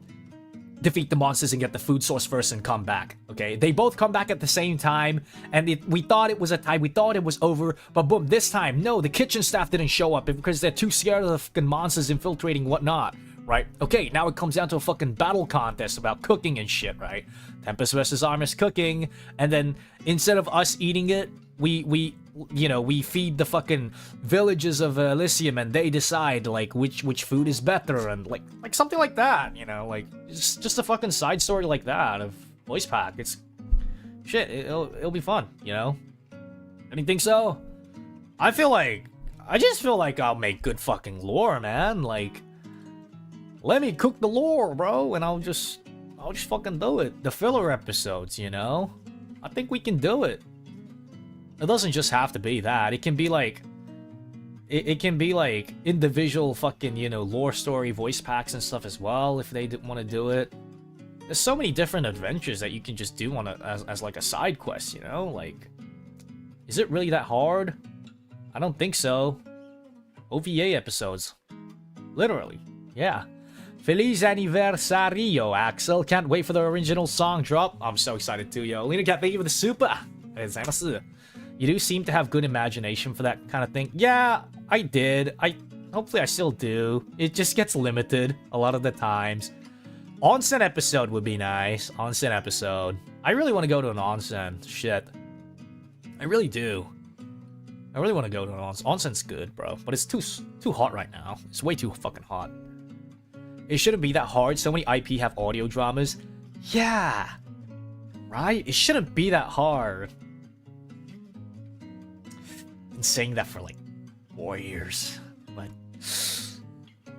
S1: defeat the monsters and get the food source first and come back, okay? They both come back at the same time, and we thought it was a tie, we thought it was over, but boom, this time, no, the kitchen staff didn't show up because they're too scared of the fucking monsters infiltrating whatnot, right? Okay, now it comes down to a fucking battle contest about cooking and shit, right? Tempest versus Armis cooking, and then instead of us eating it, we feed the fucking villages of Elysium, and they decide like which food is better, and like something like that, you know, like just a fucking side story like that of voice pack. It's shit. It'll be fun, you know. I didn't think so. I just feel like I'll make good fucking lore, man. Like, let me cook the lore, bro, and I'll just fucking do it. The filler episodes, you know. I think we can do it. It doesn't just have to be that. It can be like... It can be like individual fucking, you know, lore story voice packs and stuff as well, if they want to do it. There's so many different adventures that you can just do on as like a side quest, you know? Like, is it really that hard? I don't think so. OVA episodes. Literally. Yeah. Feliz aniversario, Axel. Can't wait for the original song drop. I'm so excited too, yo. Lena Cat, thank you for the super. You do seem to have good imagination for that kind of thing. Yeah, I did. Hopefully I still do. It just gets limited a lot of the times. Onsen episode would be nice. Onsen episode. I really want to go to an onsen. Shit. I really do. I really want to go to an onsen. Onsen's good, bro. But it's too hot right now. It's way too fucking hot. It shouldn't be that hard. So many IP have audio dramas. Yeah. Right? It shouldn't be that hard. Been saying that for like 4 years.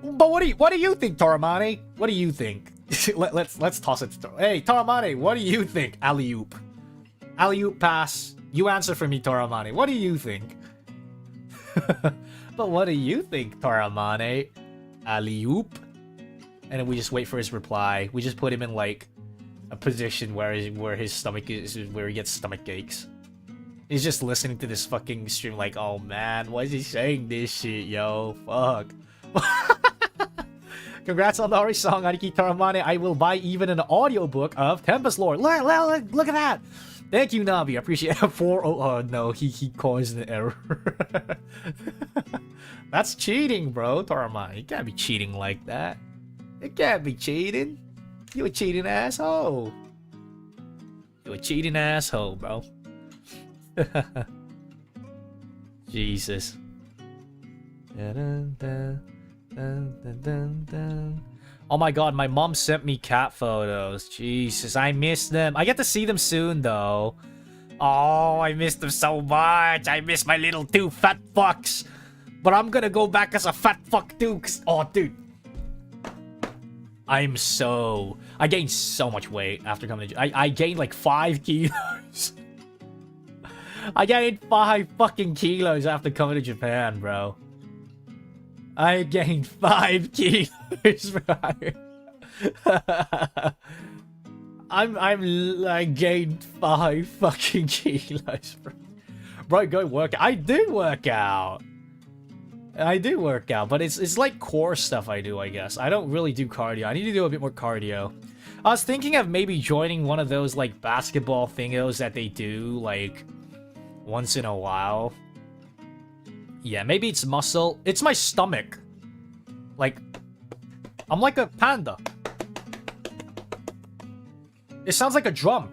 S1: But what do you think, Taramani? What do you think? let's toss it to Hey, Taramani, what do you think? Alley-oop. Alley-oop pass. You answer for me, Taramani. What do you think? But what do you think, Taramani? Alley-oop? And then we just wait for his reply. We just put him in like a position where his stomach is, where he gets stomach aches. He's just listening to this fucking stream like, oh man, why is he saying this shit, yo? Fuck. Congrats on the Ori song, Aniki Taramane. I will buy even an audiobook of Tempest lore. Look at that. Thank you, Navi. I appreciate it. Oh no, he caused an error. That's cheating, bro. Taramane, you can't be cheating like that. You can't be cheating. You a cheating asshole. You a cheating asshole, bro. Jesus. Oh my god, my mom sent me cat photos. Jesus, I miss them. I get to see them soon, though. Oh, I miss them so much. I miss my little two fat fucks. But I'm gonna go back as a fat fuck too. Oh, dude. I gained so much weight after coming to... I gained like 5 kilos. I gained 5 fucking kilos after coming to Japan, bro. I gained 5 kilos, bro. I gained 5 fucking kilos, bro. Bro, go work out. I do work out. But it's like core stuff I do, I guess. I don't really do cardio. I need to do a bit more cardio. I was thinking of maybe joining one of those, like, basketball thingos that they do, like, once in a while. Yeah, maybe it's muscle. It's my stomach. Like, I'm like a panda. It sounds like a drum.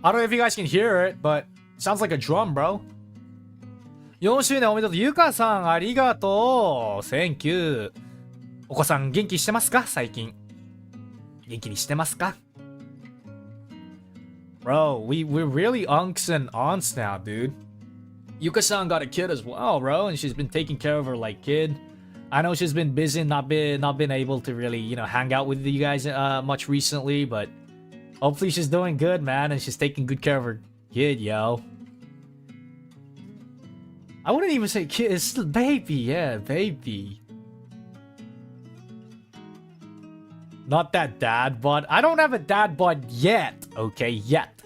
S1: I don't know if you guys can hear it, but it sounds like a drum, bro. 4周年おめでとう。ゆかさん、ありがとう。Thank you. お子さん、元気してますか最近。元気にしてますか Bro, we're really unks and aunts now, dude. Yuka-san got a kid as well, bro, and she's been taking care of her, like, kid. I know she's been busy, not been able to really, you know, hang out with you guys much recently, but hopefully she's doing good, man, and she's taking good care of her kid, yo. I wouldn't even say kid, it's still baby, yeah, baby. Not that dad bod. I don't have a dad bod yet, okay, yet.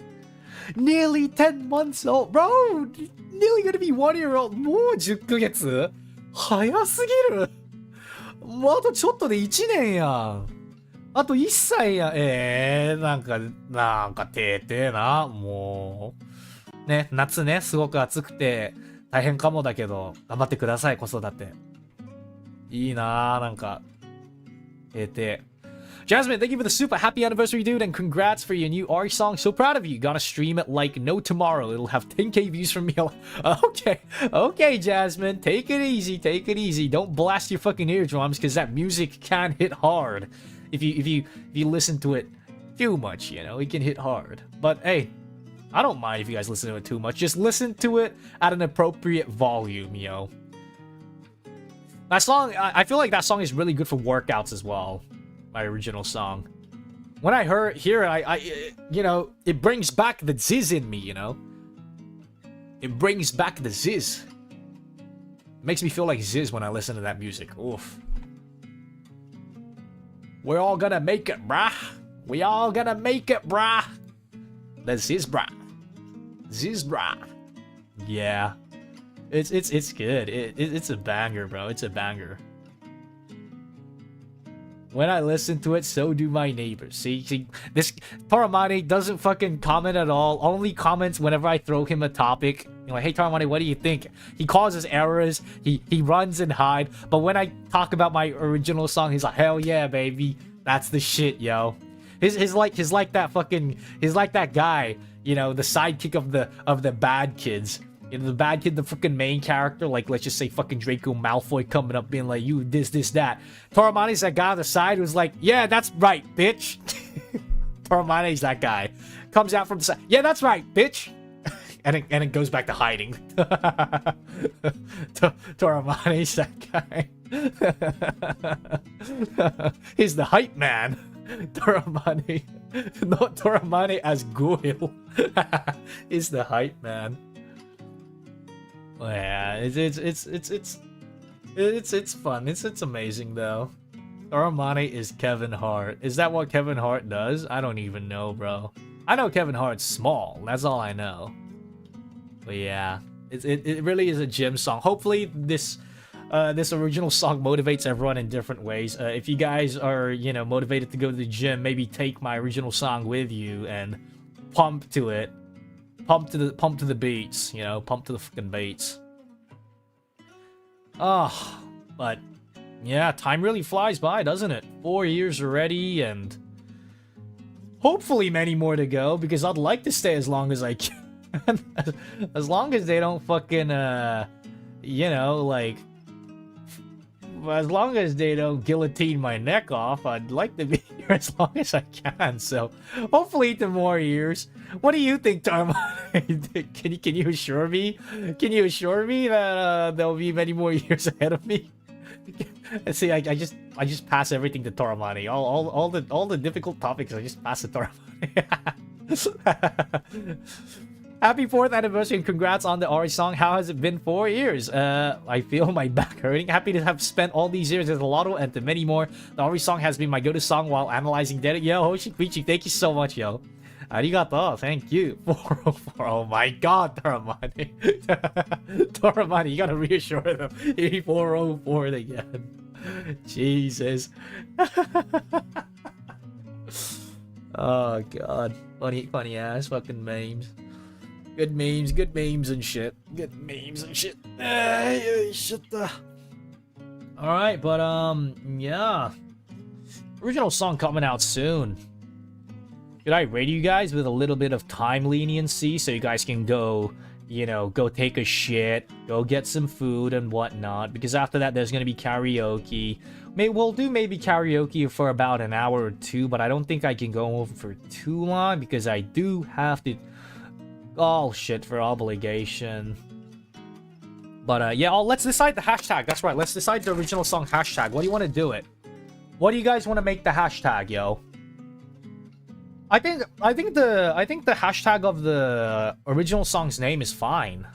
S1: Nearly 10 months old, bro. Nearly gonna be 1-year-old. もう10ヶ月早すぎる。もうあとちょっとで1年やん。あと1歳やん。なんかてーてーな。もう。ね、夏ね、すごく暑くて大変かもだけど、頑張ってください、子育て。いいなぁ、なんか。てーてー。Jasmine, thank you for the super happy anniversary, dude, and congrats for your new Ari song. So proud of you. Gonna stream it like no tomorrow. It'll have 10k views from me. Okay, Jasmine. Take it easy. Don't blast your fucking eardrums, because that music can hit hard. If you listen to it too much, you know, it can hit hard. But hey, I don't mind if you guys listen to it too much. Just listen to it at an appropriate volume, yo. That song, I feel like that song is really good for workouts as well. My original song. When I hear it, I you know, it brings back the ziz in me, you know? It brings back the ziz. It makes me feel like ziz when I listen to that music. Oof. We're all gonna make it, brah. We all gonna make it, brah. The ziz, brah. Ziz, brah. Yeah. It's good. It's a banger, bro. It's a banger. When I listen to it, so do my neighbors. See, this Taramane doesn't fucking comment at all. Only comments whenever I throw him a topic. You know, like, hey Taramane, what do you think? He causes errors. He runs and hide. But when I talk about my original song, he's like, hell yeah, baby, that's the shit, yo. He's like that guy, you know, the sidekick of the bad kids. You know, the bad kid, the freaking main character, like, let's just say fucking Draco Malfoy coming up being like, you, this, that. Toramane's that guy on the side who's like, yeah, that's right, bitch. Toramane's that guy. Comes out from the side, yeah, that's right, bitch. and it goes back to hiding. Toramane's that guy. He's the hype man. Toramane. Not Toramane as Goyle. He's the hype man. Yeah, it's fun. It's amazing though. Toramane is Kevin Hart. Is that what Kevin Hart does? I don't even know, bro. I know Kevin Hart's small. That's all I know. But yeah, it really is a gym song. Hopefully this this original song motivates everyone in different ways. If you guys are, you know, motivated to go to the gym, maybe take my original song with you and pump to it. Pump to the beats, you know, pump to the fucking beats. Oh, but yeah, time really flies by, doesn't it? 4 years already, and hopefully many more to go, because I'd like to stay as long as I can. As long as they don't fucking, you know, like, as long as they don't guillotine my neck off, I'd like to be here as long as I can. So, hopefully to more years. What do you think, Tarmani? Can you assure me? Can you assure me that there'll be many more years ahead of me? See, I just pass everything to Tarmani. All the difficult topics, I just pass to Tarmani. Happy 4th anniversary and congrats on the Ori song. How has it been 4 years? I feel my back hurting. Happy to have spent all these years with the Lotto and to many more. The Ori song has been my go-to song while analyzing data. Yo, Hoshikuichi, thank you so much, yo. Arigato, thank you. 404. Oh my god, Toramani. Toramani, you gotta reassure them. 404 again. Jesus. Oh god. Funny ass fucking memes. Good memes and shit. Good memes and shit. Alright, but yeah. Original song coming out soon. Should I rate you guys with a little bit of time leniency so you guys can go, you know, go take a shit, go get some food and whatnot? Because after that, there's gonna be karaoke. We'll do maybe karaoke for about an hour or two, but I don't think I can go over for too long because I do have to... Oh, shit, for obligation. But, yeah, let's decide the hashtag. That's right, let's decide the original song hashtag. What do you want to do it? What do you guys want to make the hashtag, yo? I think the hashtag of the original song's name is fine.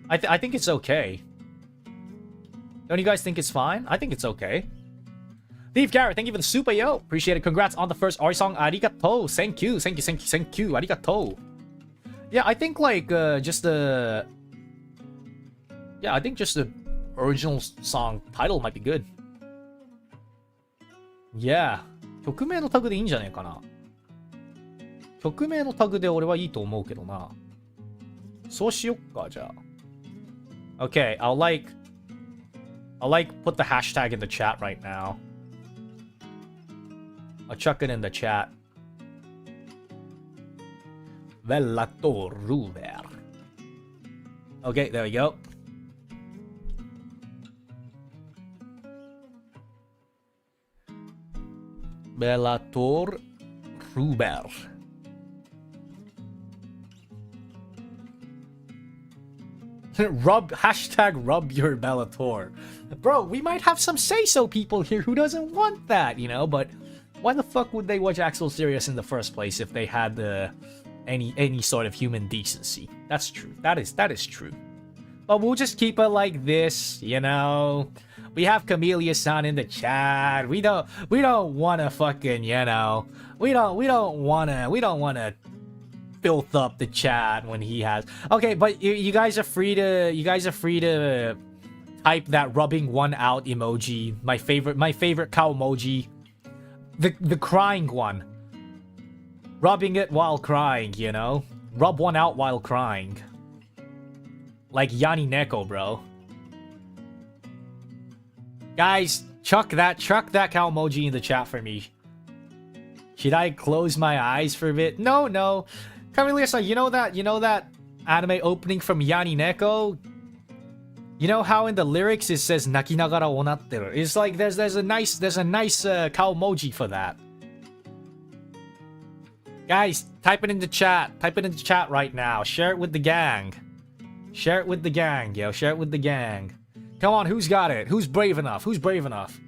S1: I think it's okay. Don't you guys think it's fine? I think it's okay. Thief Garrett, thank you for the super, yo. Appreciate it. Congrats on the first Ori song. Arigato. Thank you. Arigato. Yeah, I think like just the... Yeah, I think just the original song title might be good. Yeah. 曲名のタグでいいんじゃねえかな。曲名のタグで俺はいいと思うけどな。そうしよっか、じゃあ。Okay, I'll put the hashtag in the chat right now. I'll chuck it in the chat. Velator Ruber. Okay, there we go. Velator Ruber. Hashtag rub your Bellator. Bro, we might have some say-so people here who doesn't want that, you know, but why the fuck would they watch Axel Syrios in the first place if they had any sort of human decency? That's true. That is true. But we'll just keep it like this, you know. We have Camellia-san in the chat. We don't wanna fucking, you know, we don't wanna filth up the chat when he has. Okay, but you guys are free to type that rubbing one out emoji. My favorite cow emoji. The crying one. Rubbing it while crying, you know? Rub one out while crying. Like Yani Neko, bro. Guys, chuck that cow emoji in the chat for me. Should I close my eyes for a bit? No. Camellia-san, you know that anime opening from Yani Neko? You know how in the lyrics it says nakinagara onatteru? It's like there's a nice cow emoji for that. Guys, type it in the chat. Type it in the chat right now. Share it with the gang. Share it with the gang, yo. Share it with the gang. Come on, who's got it? Who's brave enough? Who's brave enough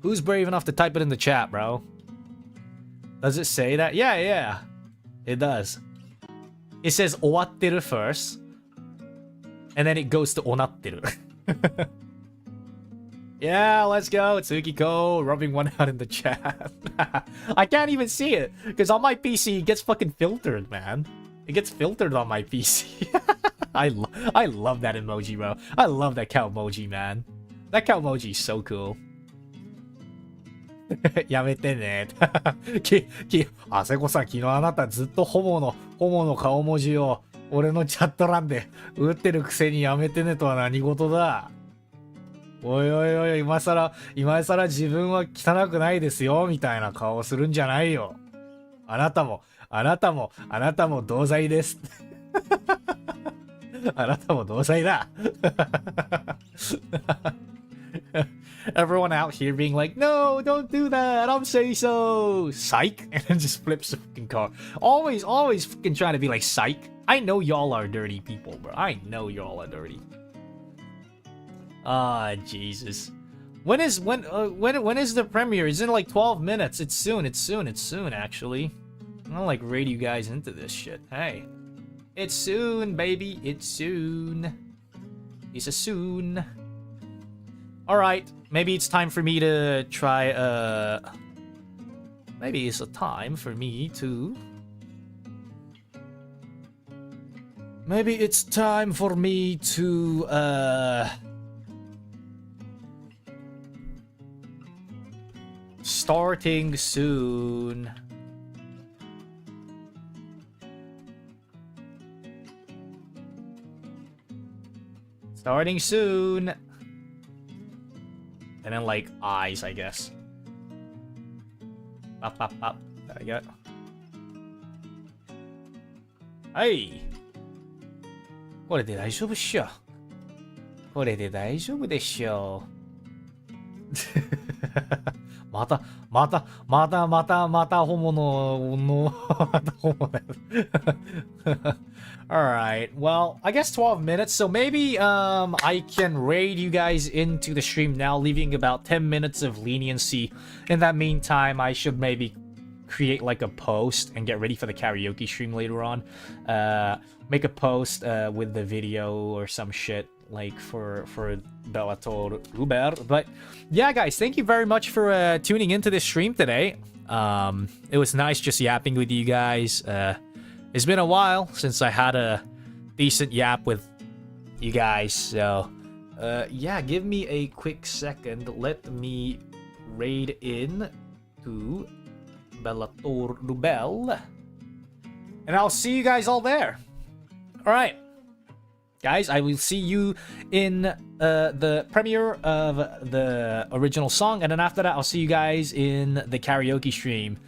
S1: to type it in the chat, bro? Does it say that? Yeah. It does. It says owateru first. And then it goes to onatteru. Yeah, let's go. Tsukiko rubbing one out in the chat. I can't even see it. Because on my PC, it gets fucking filtered, man. It gets filtered on my PC. I love that emoji, bro. I love that cow emoji, man. That cow emoji is so cool. やめてね。あせこさん、昨日あなたずっとホモの顔文字を俺のチャット欄で打ってるくせにやめてねとは何事だ。おいおいおい、今更自分は汚くないですよ、みたいな顔をするんじゃないよ。あなたも同罪です。あなたも同罪だ。Everyone out here being like, no, don't do that. I'm say so. Psych. And then just flips the fucking car. Always fucking trying to be like, psych. I know y'all are dirty people, bro. I know y'all are dirty. Ah, Jesus. When is the premiere? It's in like 12 minutes. It's soon, actually. I'm gonna like raid you guys into this shit. Hey. It's soon, baby. It's soon. It's a soon. Alright. Maybe it's time for me to try, maybe it's a time for me to... Maybe it's time for me to, starting soon. Starting soon. And then like eyes, I guess. Up. There I go. Hey. これで大丈夫っしょ。これで大丈夫でしょ。またホモのホモだよ。Alright, well, I guess 12 minutes, so maybe I can raid you guys into the stream now, leaving about 10 minutes of leniency. In that meantime, I should maybe create like a post and get ready for the karaoke stream later on. Make a post with the video or some shit like for Bellator Uber. But yeah, guys, thank you very much for tuning into this stream today. It was nice just yapping with you guys. It's been a while since I had a decent yap with you guys, so yeah, give me a quick second. Let me raid in to Bellator Rubel, and I'll see you guys all there. Alright, guys, I will see you in the premiere of the original song, and then after that, I'll see you guys in the karaoke stream.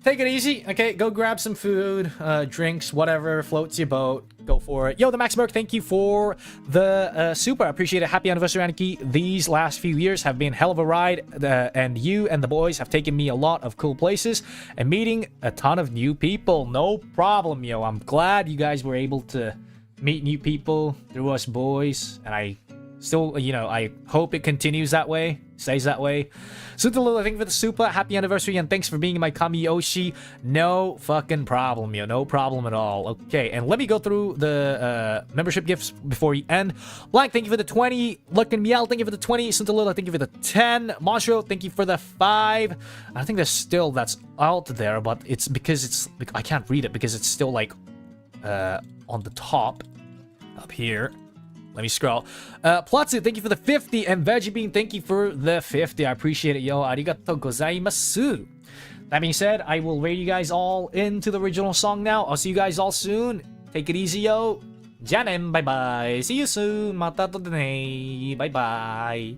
S1: Take it easy, okay? Go grab some food, drinks, whatever floats your boat. Go for it. Yo, the Max Merc, thank you for the super. I appreciate it. Happy anniversary, Anarchy. These last few years have been hell of a ride, and you and the boys have taken me a lot of cool places and meeting a ton of new people. No problem, yo. I'm glad you guys were able to meet new people through us boys, and I still, you know, I hope it continues that way, stays that way. Suntalula, thank you for the super. Happy anniversary, and thanks for being my Kamiyoshi. No fucking problem, yo. No problem at all. Okay, and let me go through the membership gifts before we end. Black, thank you for the 20. Luck and Miel, thank you for the 20. Suntalula, thank you for the 10. Monstro, thank you for the 5. I think that's out there, but it's because it's... I can't read it because it's still, like, on the top. Up here. Let me scroll. Platsu, thank you for the 50. And Veggie Bean, thank you for the 50. I appreciate it, yo. Arigatou gozaimasu. That being said, I will raid you guys all into the original song now. I'll see you guys all soon. Take it easy, yo. Janem, bye-bye. See you soon. Mata to ne. Bye-bye.